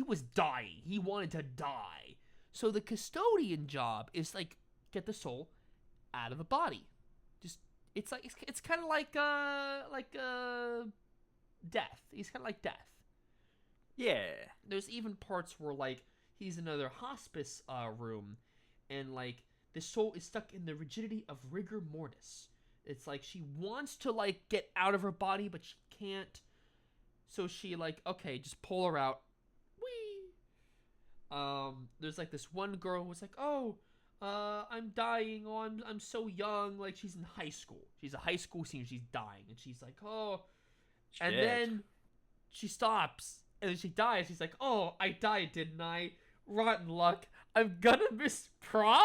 was dying, he wanted to die. So the custodian job is like get the soul out of the body. Just it's like it's kind of like death. He's kind of like death. Yeah. There's even parts where like he's in another hospice room, and like the soul is stuck in the rigidity of rigor mortis. It's like she wants to like get out of her body, but she can't. So she like, okay, just pull her out. There's like this one girl who's like, "Oh, I'm dying. Oh, I'm so young." Like she's in high school. She's a high school senior. She's dying, and she's like, "Oh," Shit. and then she stops, and then she dies. She's like, "Oh, I died, didn't I? Rotten luck. I'm gonna miss prom."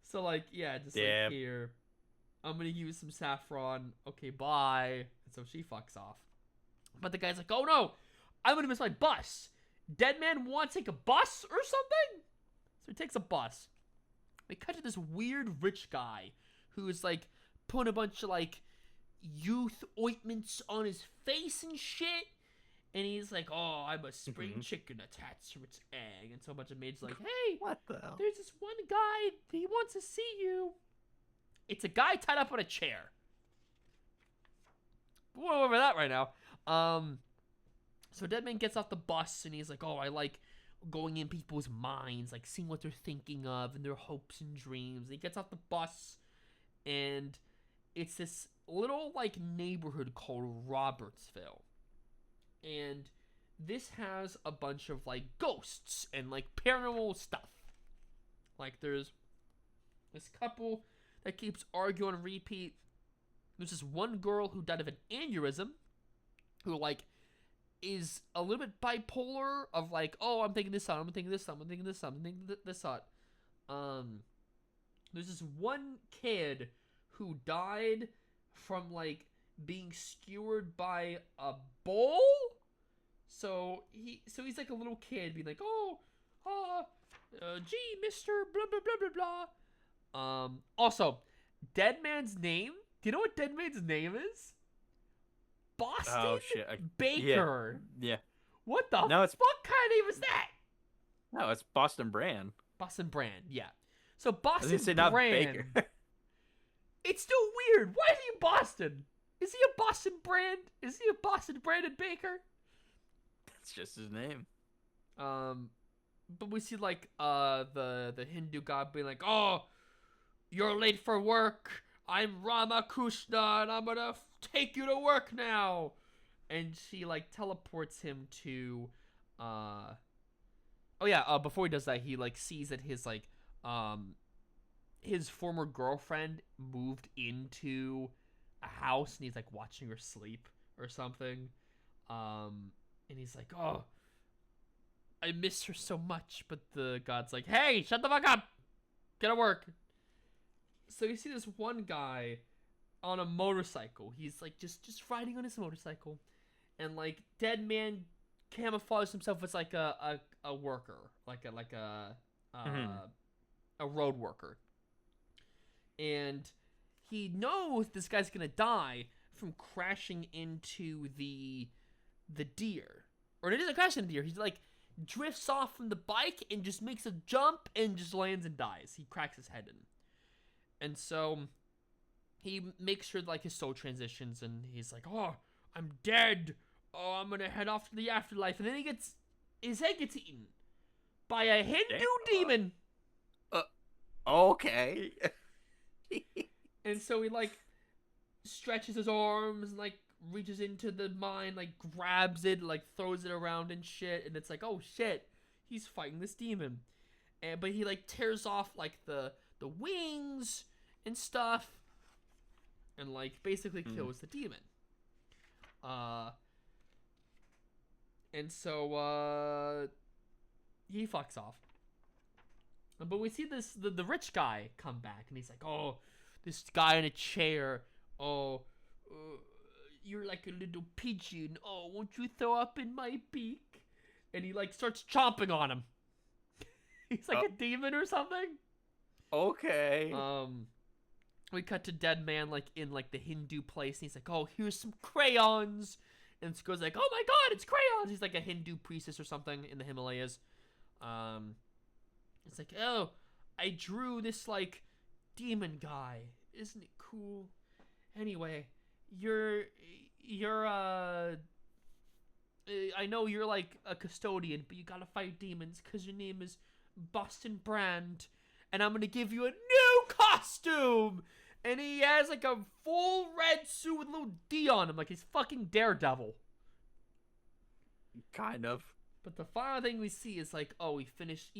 So like, yeah, just like here, I'm gonna use some saffron. Okay, bye. And so she fucks off. But the guy's like, "Oh no, I'm gonna miss my bus. Dead Man wants to take a bus or something?" So he takes a bus. We cut to this weird rich guy who's like putting a bunch of like youth ointments on his face and shit. And he's like, "Oh, I'm a spring chicken attached to its egg." And so a bunch of maids are like, "Hey, what the hell? There's this one guy. He wants to see you." It's a guy tied up on a chair. We won't go over that right now. So Deadman gets off the bus and he's like, "Oh, I like going in people's minds, like seeing what they're thinking of and their hopes and dreams." And he gets off the bus and it's this little like neighborhood called Robertsville. And this has a bunch of like ghosts and like paranormal stuff. Like there's this couple that keeps arguing on repeat. There's this one girl who died of an aneurysm, who like is a little bit bipolar of like, oh, I'm thinking this thought, I'm thinking this thought, I'm thinking this thought, I'm thinking this thought. There's this one kid who died from like being skewered by a bull. So he's like a little kid being like, oh, gee, Mister blah blah blah blah blah. Also, Dead Man's name. Do you know what Dead Man's name is? Boston Oh shit! Baker. Yeah. What the No, it's fuck kind of name was that? no, it's Boston Brand. Boston Brand. Yeah. So I was Boston gonna say not Brand. Baker. It's still weird. Why is he in Boston? Is he a Boston Brand? Is he a Boston Branded Baker? That's just his name. But we see like the Hindu god being like, oh, you're late for work. I'm Ramakrishna and I'm gonna take you to work now. And she like teleports him to before he does that, he like sees that his former girlfriend moved into a house and he's like watching her sleep or something. And he's like, oh, I miss her so much. But the god's like, hey, shut the fuck up. Get to work. So you see this one guy on a motorcycle. He's like just riding on his motorcycle. And like Dead Man camouflages himself as like a worker. Like a road worker. And he knows this guy's gonna die from crashing into the deer. Or it isn't crashing into the deer. He's like drifts off from the bike and just makes a jump and just lands and dies. He cracks his head in. And so he makes sure like his soul transitions and he's like, oh, I'm dead. Oh, I'm gonna head off to the afterlife. And then his head gets eaten by a Hindu demon. Okay. And so he like stretches his arms and like reaches into the mine, like grabs it, like throws it around and shit. And it's like, oh shit, he's fighting this demon. But he like tears off like the wings and stuff, and like basically kills the demon. And so he fucks off. But we see the rich guy come back, and he's like, oh, this guy in a chair. Oh, you're like a little pigeon. Oh, won't you throw up in my beak? And he like starts chomping on him. He's like a demon or something. Okay. We cut to Dead Man like in like the Hindu place, and he's like, oh, here's some crayons. And it goes like, oh my god, it's crayons. He's like a Hindu priestess or something in the Himalayas. It's like, oh, I drew this like demon guy. Isn't it cool? Anyway, I know you're like a custodian, but you gotta fight demons because your name is Boston Brand, and I'm gonna give you a new costume. And he has like a full red suit with a little D on him, like he's fucking Daredevil. Kind of. But the final thing we see is like, oh, he finished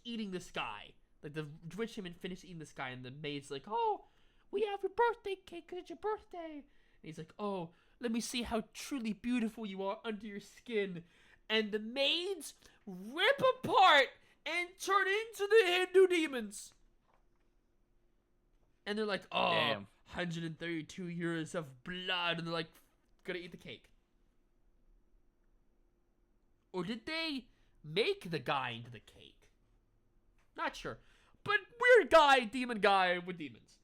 eating this guy. Like the rich human finished eating this guy, and the maid's like, oh, we have your birthday cake because it's your birthday. And he's like, oh, let me see how truly beautiful you are under your skin. And the maids rip apart and turn into the Hindu demons. And they're like, oh, damn. 132 years of blood. And they're like, gonna eat the cake. Or did they make the guy into the cake? Not sure. But weird guy, demon guy with demons.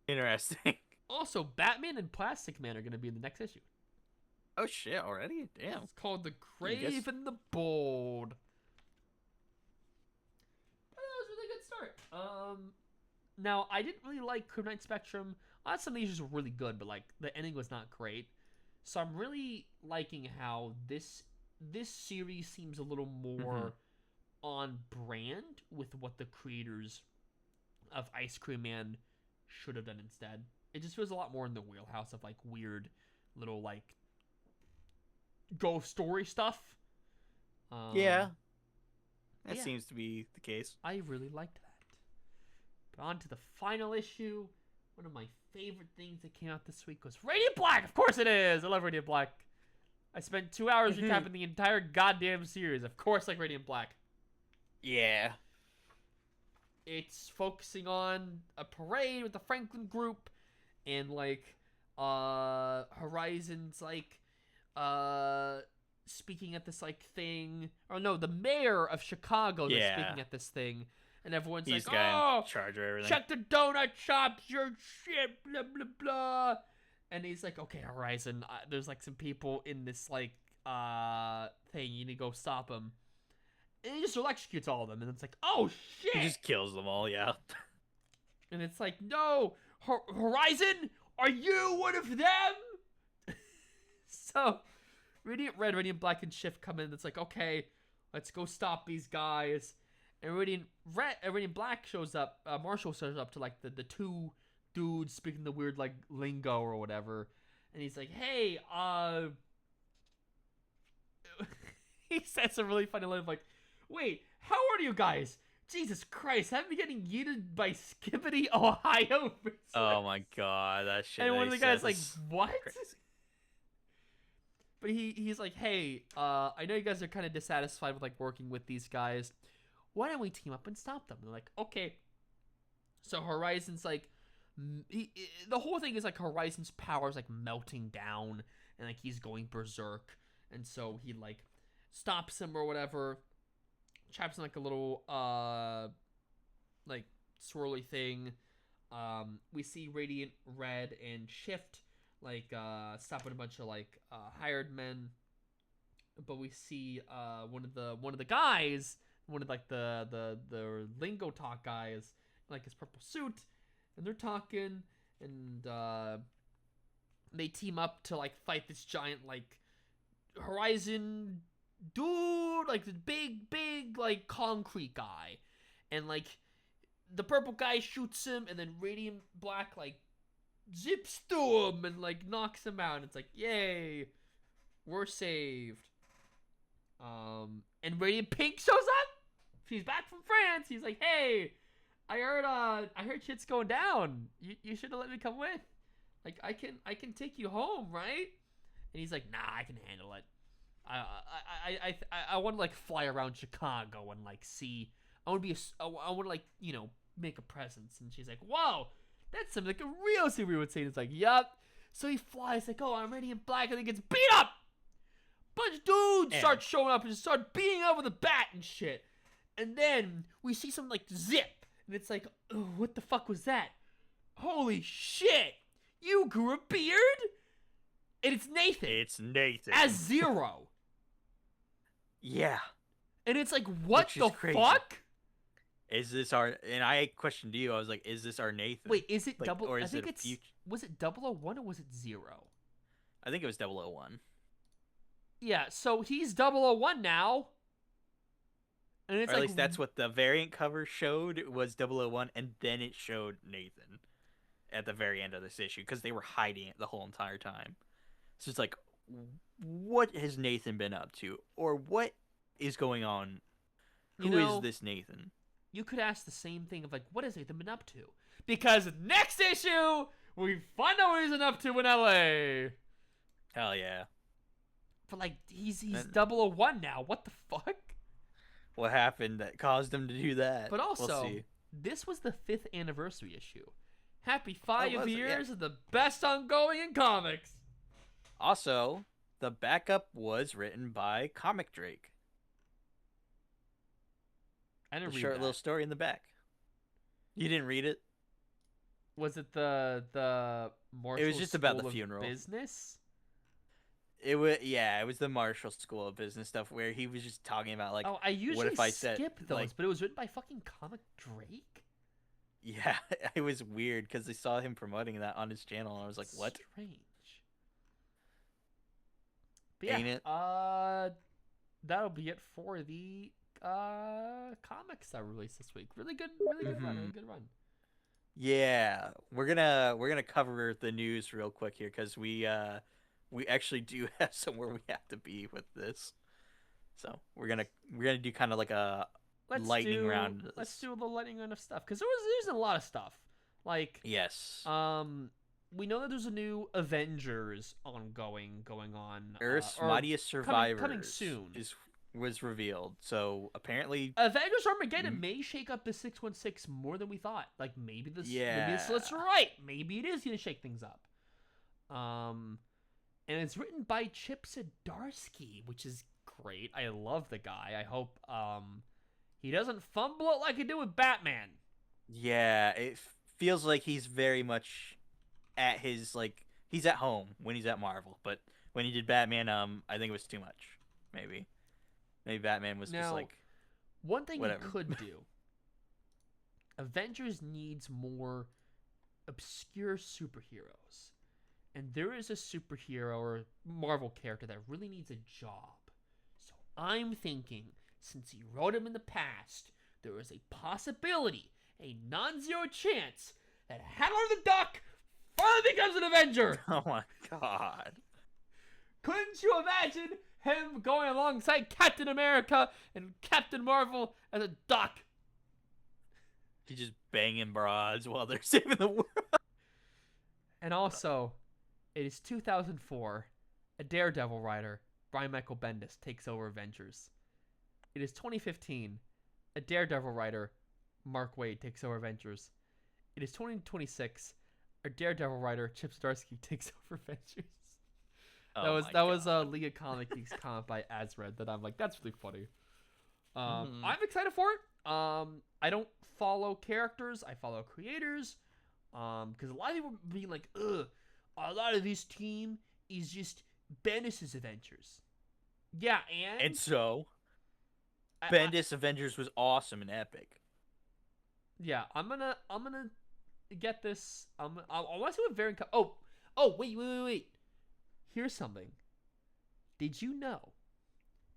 Interesting. Also, Batman and Plastic Man are going to be in the next issue. Oh shit, already? Damn. It's called The Grave and the Bold. But that was a really good start. Now, I didn't really like Kryptonite Spectrum. Some of the issues were really good, but like the ending was not great. So I'm really liking how this series seems a little more on brand with what the creators of Ice Cream Man should have done instead. It just feels a lot more in the wheelhouse of like weird little like ghost story stuff. Yeah, that yeah. seems to be the case. I really liked that. But on to the final issue. One of my favorite things that came out this week was Radiant Black. Of course it is. I love Radiant Black. I spent 2 hours recapping the entire goddamn series. Of course, like Radiant Black. Yeah. It's focusing on a parade with the Franklin group, and like Horizon's like speaking at this like thing. Or no, the mayor of Chicago is speaking at this thing, and everyone's He's like, in charge of everything. check the donut shops, your shit, blah blah blah. And he's like, okay, Horizon, there's like some people in this like thing. You need to go stop them. And he just electrocutes all of them, and it's like, oh shit! He just kills them all, yeah. And it's like, no, Horizon, are you one of them? So, Radiant Red, Radiant Black, and Shift come in. It's like, okay, let's go stop these guys. And Radiant Black shows up. Marshall shows up to like the two dudes speaking the weird like lingo or whatever, and he's like, hey, he says a really funny line like, wait, how old are you guys? Jesus Christ, haven't been getting yeeted by Skibbity, Ohio. Oh my god, that shit. And one of the guys like, what? Crazy. But he's like, hey, I know you guys are kind of dissatisfied with like working with these guys. Why don't we team up and stop them? And they're like, okay. So Horizon's like, the whole thing is like Horizon's power is like melting down, and like he's going berserk, and so he like stops him or whatever. Traps in like a little like swirly thing. We see Radiant Red and Shift like stopping a bunch of like hired men, but we see one of the guys, one of like the lingo talk guys, like his purple suit, and they're talking, and they team up to like fight this giant like Horizon dude, like the big like concrete guy, and like the purple guy shoots him, and then Radiant Black like zips to him and like knocks him out, and it's like, yay, we're saved. And Radiant Pink shows up. She's back from France. He's like, hey, I heard shit's going down. You should have let me come with. Like, I can take you home, right? And he's like, nah, I can handle it. I want to like fly around Chicago and like see. I want to like, you know, make a presence. And she's like, whoa, that's something like a real superhero would say. And it's like, yup. So he flies like, oh, I'm Radiant Black, and he gets beat up. Bunch of dudes start showing up and just start beating up with a bat and shit. And then we see some like zip, and it's like, oh, what the fuck was that? Holy shit! You grew a beard? And it's Nathan. It's Nathan. As Zero. Yeah. And it's like, what the fuck? Is this our... And I questioned you. I was like, is this our Nathan? Wait, is it like, double... Or I is think it it's... Was it 001 or was it 0? I think it was 001. Yeah, so he's 001 now. And it's or at like... least that's what the variant cover showed, was 001, and then it showed Nathan at the very end of this issue, because they were hiding it the whole entire time. So it's like, what has Nathan been up to? Or what is going on? Who is this Nathan? You could ask the same thing of like, what has Nathan been up to? Because next issue, we find out what he's been up to in LA. Hell yeah. But like, he's 001 now. What the fuck? What happened that caused him to do that? But also, we'll see. This was the 5th anniversary issue. Happy 5 years of of the best ongoing in comics. Also, the backup was written by Comic Drake. I didn't read short that. Little story in the back. You didn't read it? Was it the Marshall It was just about the School of funeral. Business? It was the Marshall School of Business stuff where he was just talking about like, I usually what if I said, skip those, like, but it was written by fucking Comic Drake? Yeah, it was weird because they saw him promoting that on his channel, and I was like, what? Strange. But yeah, Ain't it? that'll be it for the comics that released this week. Really good run, really good run. Yeah, we're gonna cover the news real quick here because we we actually do have somewhere we have to be with this. So we're gonna do kind of like a lightning round of let's this. do a little lightning round of stuff because there's a lot of stuff. Like Yes. we know that there's a new Avengers ongoing going on, Earth's or Mightiest coming Survivors soon. was revealed. So apparently, Avengers Armageddon m- may shake up the 616 more than we thought. Like maybe this yeah, looks right. Maybe it is gonna shake things up. And it's written by Chip Zdarsky, which is great. I love the guy. I hope he doesn't fumble it like he did with Batman. yeah, it feels like he's very much at his like he's at home when he's at Marvel, but when he did Batman, I think it was too much. Maybe Batman was just Now, like one thing whatever. he could do, Avengers needs more obscure superheroes. And there is a superhero or Marvel character that really needs a job. So I'm thinking, since he wrote him in the past, there is a possibility, a non-zero chance, that Howard the Duck finally becomes an Avenger. Oh my god. Couldn't you imagine him going alongside Captain America and Captain Marvel as a duck? He's just banging broads while they're saving the world. And also, it is 2004. A Daredevil writer, Brian Michael Bendis, takes over Avengers. It is 2015. A Daredevil writer, Mark Waid, takes over Avengers. It is 2026. A Daredevil writer, Chip Zdarsky, takes over Avengers. Oh that my was a God. League of Comic Geeks comment by Azred that I'm like, that's really funny. Mhm. I'm excited for it. I don't follow characters. I follow creators. Because a lot of people being like, ugh, a lot of this team is just Bendis' Avengers. Yeah, And so I- Bendis Avengers was awesome and epic. yeah, I'm gonna get this. I want to see what variant. Oh, wait. Here's something. Did you know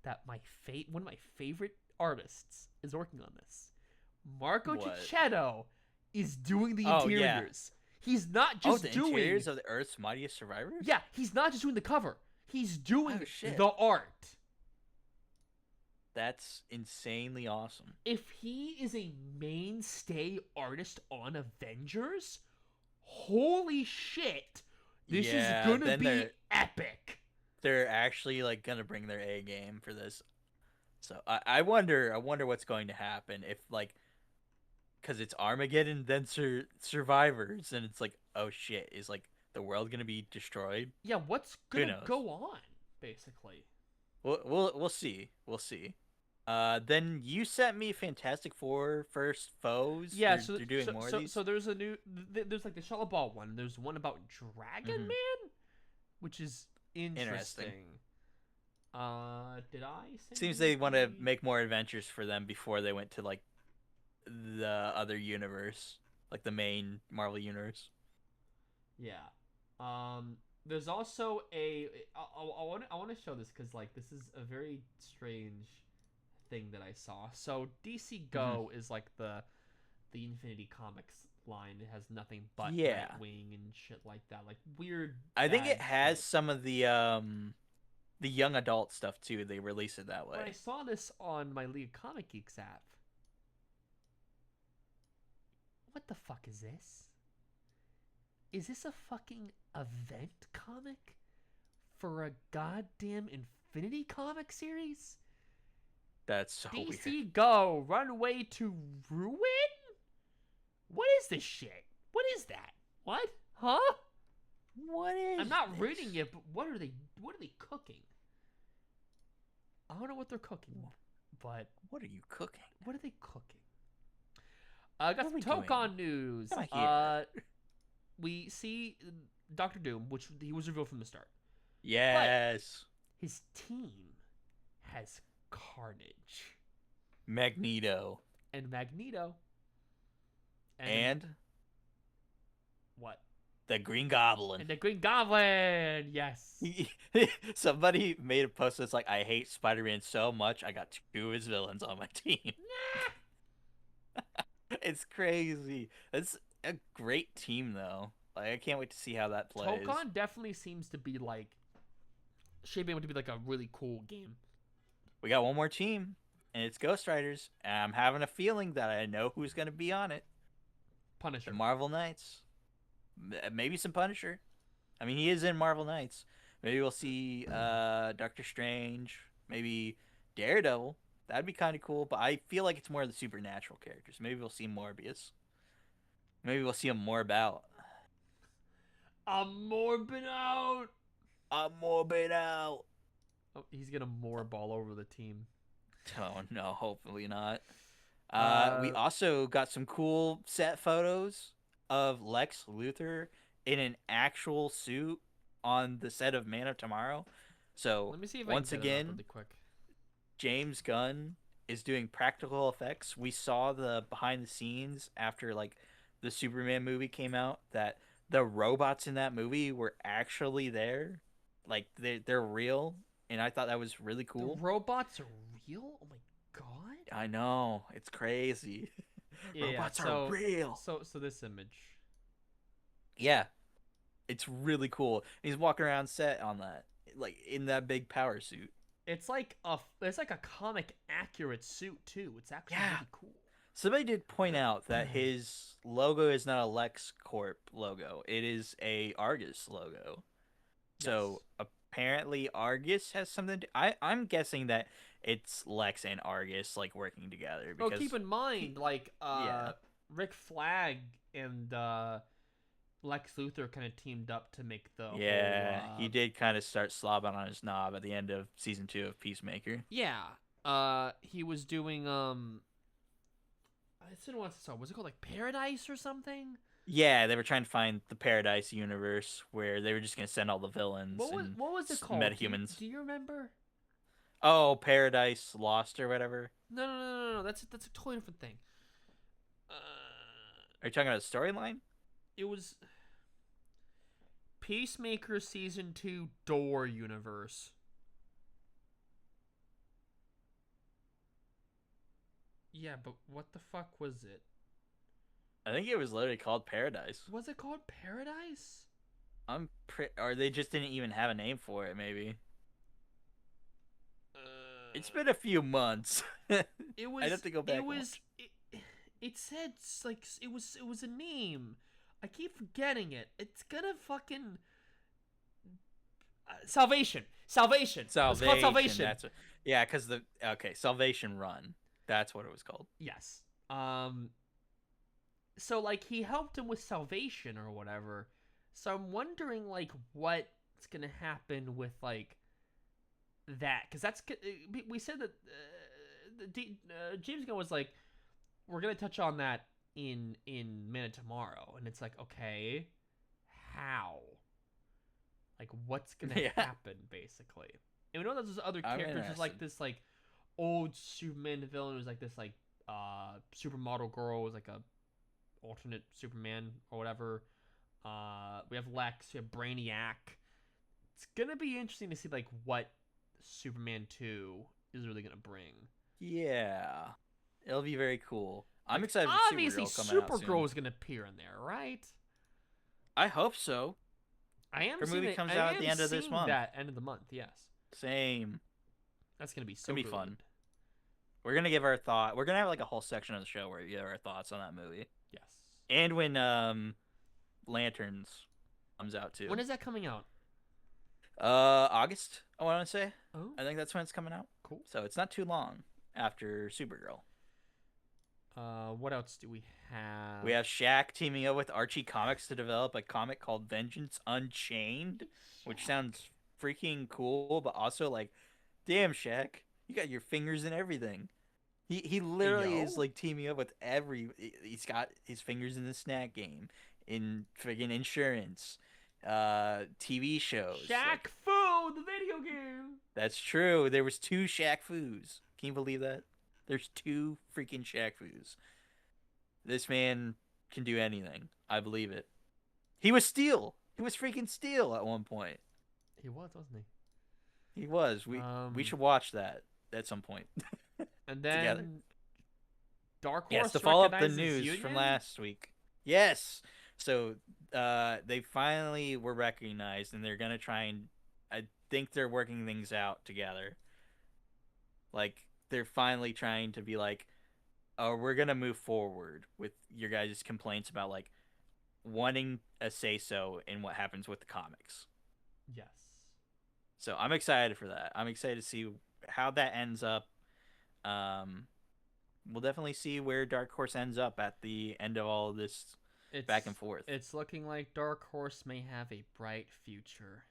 that one of my favorite artists is working on this? Marco What? Cicchetto is doing the Oh, yeah. interiors. He's not Oh, just the doing. interiors of the Earth's Mightiest Survivors? Yeah, he's not just doing the cover. He's doing Oh, shit. the art. That's insanely awesome. If he is a mainstay artist on Avengers, holy shit. This Yeah, is gonna then be epic. They're actually like gonna bring their A game for this. So I wonder what's going to happen if like because it's Armageddon then Survivors and it's like oh shit is like the world gonna be destroyed? Yeah, what's Who gonna knows? go on, basically? We'll see. Then you sent me Fantastic Four First Foes. Yeah, They're doing more of these. so there's a new there's like the Shala Ball one. There's one about Dragon Mhm. Man, which is interesting. Interesting. Did I send Seems you they want to the- make more adventures for them before they went to like the other universe, like the main Marvel universe. Yeah. There's also I want to show this because like this is a very strange thing that I saw. So DC Go is like the Infinity Comics line. It has nothing but Yeah. Nightwing and shit like that. Like weird. I think bad it has shit. some of the young adult stuff too. They release it that When I way. saw this on my League of Comic Geeks app, what the fuck is this? Is this a fucking event comic for a goddamn Infinity Comic series? That's so DC weird. Go, Runway to Ruin? What is this shit? What is that? What? Huh? What is? I'm not this? reading it, but what are they cooking? I don't know what they're cooking, but What are you cooking? what are they cooking? I got What some are we Tokon news. Come here. We see Doctor Doom, which he was revealed from the start. Yes, His team has Carnage Magneto and Magneto. and What? the Green Goblin. And the Green Goblin. Yes. Somebody made a post that's like, I hate Spider-Man so much, I got two of his villains on my team. It's crazy. It's a great team, though. Like, I can't wait to see how that plays. Tokon definitely seems to be like shaping up to be like a really cool game. We got one more team, and it's Ghost Riders. And I'm having a feeling that I know who's going to be on it. Punisher. The Marvel Knights. Maybe some Punisher. I mean, he is in Marvel Knights. Maybe we'll see Doctor Strange. Maybe Daredevil. That'd be kind of cool. But I feel like it's more of the supernatural characters. Maybe we'll see Morbius. Maybe we'll see him more about. I'm morbid out. I'm morbid out. Oh, he's gonna morb all over the team. Oh no, hopefully not. We Uh, also got some cool set photos of Lex Luthor in an actual suit on the set of Man of Tomorrow. So Let me see if once I can get it up again, really quick. James Gunn is doing practical effects. We saw the behind the scenes after like the Superman movie came out that the robots in that movie were actually there. Like they're real, and I thought that was really The cool. robots are real? Oh my god. I know, it's crazy. Yeah. Robots are So real. so this image. Yeah, it's really cool. He's walking around set on that, like in that big power suit. It's like a comic accurate suit too. It's actually Yeah. really cool. Somebody did point out that his logo is not a LexCorp logo. It is a Argus logo. So apparently Argus has something to, I'm guessing that it's Lex and Argus like working together Oh, because keep in mind, like yeah. Rick Flag and Lex Luthor kind of teamed up to make the Yeah, whole. he did kind of start slobbing on his knob at the end of season 2 of Peacemaker. Yeah. He was doing I said once I saw. Was it called like Paradise or something? Yeah, they were trying to find the Paradise universe where they were just gonna send all the villains and What was it called? metahumans. Do you remember? Oh, Paradise Lost or whatever. No. That's a totally different thing. Are you talking about a storyline? It was Peacemaker season 2 Door universe. Yeah, but what the fuck was it? I think it was literally called Paradise. Was it called Paradise? Or they just didn't even have a name for it. Maybe. It's been a few months. It was. I'd have to go back. It and was. watch. It said like it was. It was a name. I keep forgetting it. It's gonna fucking. Salvation. Salvation. It's called Salvation. That's what, yeah, because Salvation Run. That's what it was called. Yes. So like he helped him with Salvation or whatever. So I'm wondering like what's gonna happen with like that, because that's we said that James Gunn was like, we're gonna touch on that in Man of Tomorrow, and it's like, okay, how? Like what's gonna happen basically? And we know that there's other characters. There's like this like old Superman villain who's like this like supermodel girl was like a alternate Superman or whatever. We have Lex, we have Brainiac. It's gonna be interesting to see like what Superman 2 is really gonna bring. Yeah, it'll be very cool. I'm excited for obviously Supergirl is gonna appear in there, right? I hope so. I am. Her movie comes out at the end of this month. That end of the month, yes. Same. That's gonna be so. It's gonna be fun. We're gonna give our thought. We're gonna have like a whole section of the show where we give our thoughts on that movie. Yes. And when Lanterns comes out too. When is that coming out? August. I want to say. Oh. I think that's when it's coming out. Cool. So it's not too long after Supergirl. What else do we have? We have Shaq teaming up with Archie Comics to develop a comic called Vengeance Unchained, which sounds freaking cool, but also like, damn, Shaq, you got your fingers in everything. He literally is like teaming up with he's got his fingers in the snack game, in friggin' insurance, TV shows. Shaq Fu, the video game. That's true. There was 2 Shaq Fus. Can you believe that? There's 2 freaking Shaq Fus. This man can do anything. I believe it. He was Steel. He was freaking Steel at one point. He was, wasn't he? He was. We should watch that at some point. And then together. Dark Horse. Yes, to follow up the news from last week. Yes. So they finally were recognized, and they're gonna try and think they're working things out together. Like they're finally trying to be like, oh, we're gonna move forward with your guys' complaints about like wanting a say so in what happens with the comics. Yes. So I'm excited for that. I'm excited to see how that ends up. Um, we'll definitely see where Dark Horse ends up at the end of all of this back and forth. It's looking like Dark Horse may have a bright future.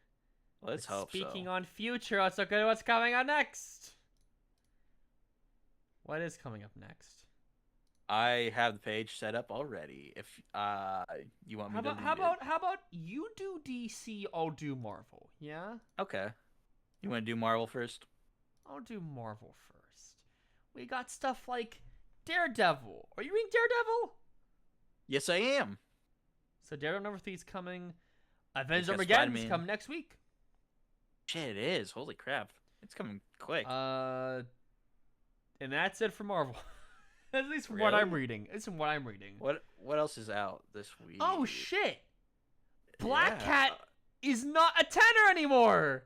Let's hope so. Speaking on future, let's look at what's coming up next. What is coming up next? I have the page set up already. If you want me to lead how about you do DC, I'll do Marvel. Yeah. Okay. You want to do Marvel first? I'll do Marvel first. We got stuff like Daredevil. Are you reading Daredevil? Yes, I am. So Daredevil number 3 is coming. Avengers Because Armageddon is Spider-Man- coming next week. Shit, it is. Holy crap. It's coming quick. And that's it for Marvel. At least from Really? what I'm reading. It's from what I'm reading. What else is out this week? Oh shit! Black Yeah. Cat is not a tenor anymore.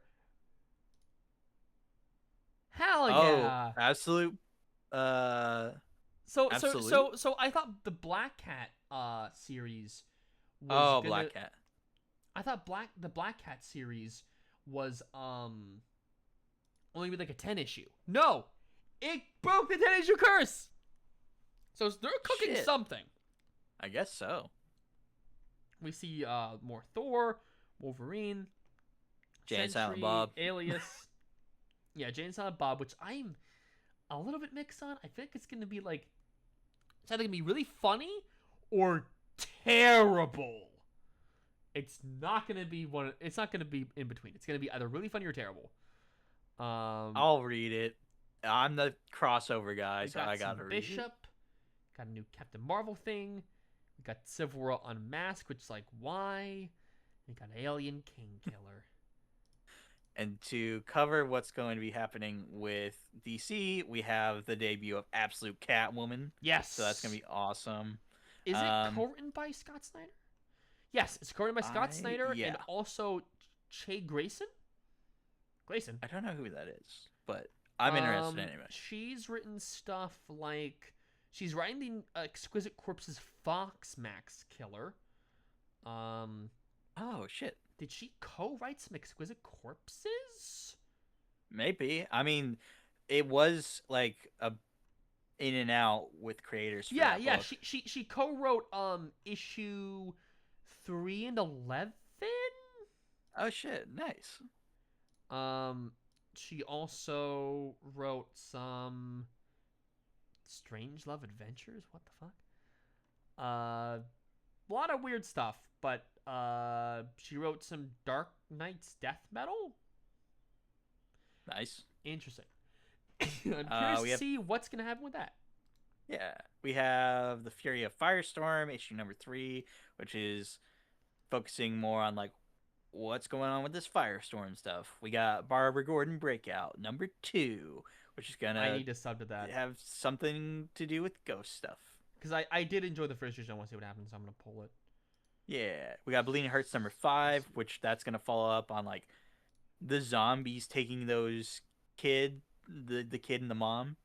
Hell yeah! Absolute. So Absolute? I thought the Black Cat series was Oh, gonna, Black Cat. I thought the Black Cat series was only with like a 10 issue. No, it broke the 10 issue curse. So they're cooking Shit. something. I guess so. We see more Thor, Wolverine, Jay and Silent Sentry, Bob. Alias. Yeah, Jay and Silent Bob, which I'm a little bit mixed on. I think it's gonna be like it's either gonna be really funny or terrible. It's not gonna be one. It's not gonna be in between. It's gonna be either really funny or terrible. I'll read it. I'm the crossover guy, we so got I some gotta read it. Bishop. Got a new Captain Marvel thing. We got Civil War Unmasked, which is like why? We got Alien Kingkiller. And to cover what's going to be happening with DC, we have the debut of Absolute Catwoman. Yes. So that's going to be awesome. Is it co-written by Scott Snyder? Yes, it's co-written by Scott Snyder yeah. and also Che Grayson. I don't know who that is, but I'm interested anyway. She's written stuff like she's writing the Exquisite Corpses Fox Max Killer. Oh, shit. Did she co-write some Exquisite Corpses? Maybe. I mean, it was like a in and out with creators. For Yeah, that yeah. book. She co-wrote issue 3 and 11. Oh shit! Nice. She also wrote some Strange Love Adventures. What the fuck? A lot of weird stuff, but she wrote some Dark Knight's Death Metal. Nice. Interesting. I'm curious to see what's gonna happen with that. Yeah, we have the Fury of Firestorm, issue number 3, which is focusing more on like what's going on with this Firestorm stuff. We got Barbara Gordon Breakout number 2, which is gonna I need to sub to that. have something to do with ghost stuff. Because I did enjoy the first issue. I want to see what happens, so I'm gonna pull it. Yeah, we got Bleeding Hearts number 5, which that's gonna follow up on like the zombies taking those the kid and the mom.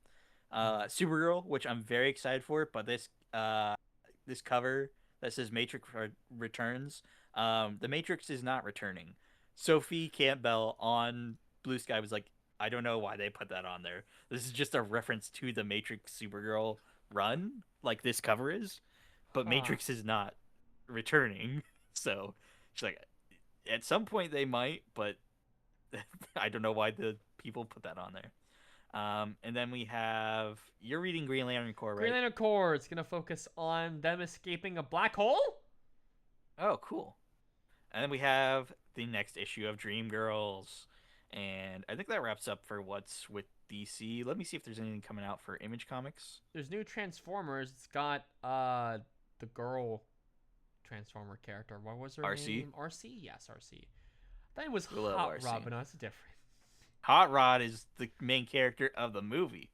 Supergirl, which I'm very excited for, but this cover that says Matrix returns. The Matrix is not returning. Sophie Campbell on Blue Sky was like, I don't know why they put that on there. This is just a reference to the Matrix Supergirl run, like this cover is, but Matrix is not returning. So she's like, at some point they might, but I don't know why the people put that on there. And then we have, you're reading Green Lantern Corps, right? Green Lantern Corps. It's gonna focus on them escaping a black hole. Oh, cool. And then we have the next issue of Dream Girls. And I think that wraps up for what's with DC. Let me see if there's anything coming out for Image Comics. There's new Transformers. It's got the girl Transformer character. What was her RC? name? RC? Yes, RC. I thought it was We love Hot RC. Rod, but no, it's different. Hot Rod is the main character of the movie.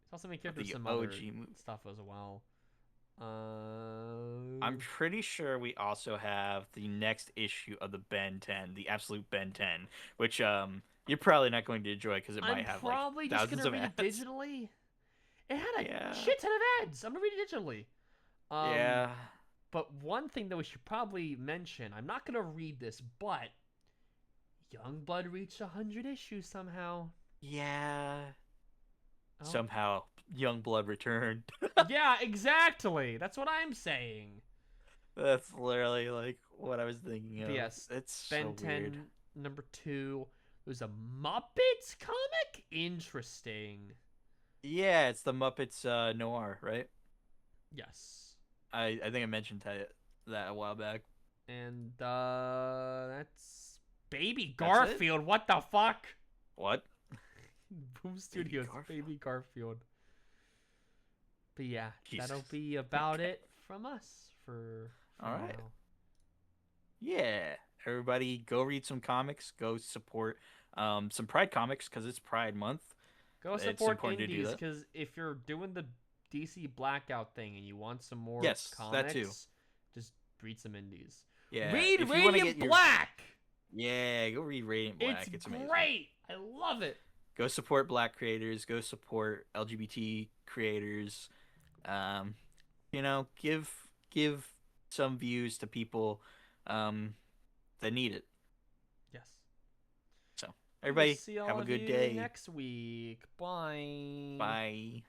It's also main character of the some OG other movie. stuff as well. I'm pretty sure we also have the next issue of the Ben 10, the Absolute Ben 10, which you're probably not going to enjoy because it I'm might have like probably just thousands gonna of read it ads. digitally. It had a Yeah. shit ton of ads. I'm gonna read it digitally. Um, Yeah. but one thing that we should probably mention, I'm not gonna read this, but Youngblood reached 100 issues somehow. Yeah. Oh, Somehow young blood returned. yeah, exactly. That's what I'm saying. That's literally like what I was thinking But of. yes, It's so Ben weird. 10 number 2. There's a Muppets comic. Interesting. Yeah, it's the Muppets Noir, right? Yes. I think I mentioned that a while back. And that's Baby That's it? Garfield. What the fuck? What? Boom Studios, Garfield. Baby Garfield. But yeah, Jesus. that'll be about it from us for All right. now. Yeah. Everybody go read some comics. Go support some Pride comics because it's Pride Month. Go It's support important to do indies that. because if you're doing the DC Blackout thing and you want some more Yes, that comics, too. just read some indies. Yeah. Read If you want to Radiant get your Black. Yeah, go read Radiant Black. It's Amazing. great. I love it. Go support Black creators. Go support LGBT creators. Um, give some views to people that need it. Yes. So We'll everybody see all have a of good you day. next week. Bye. Bye.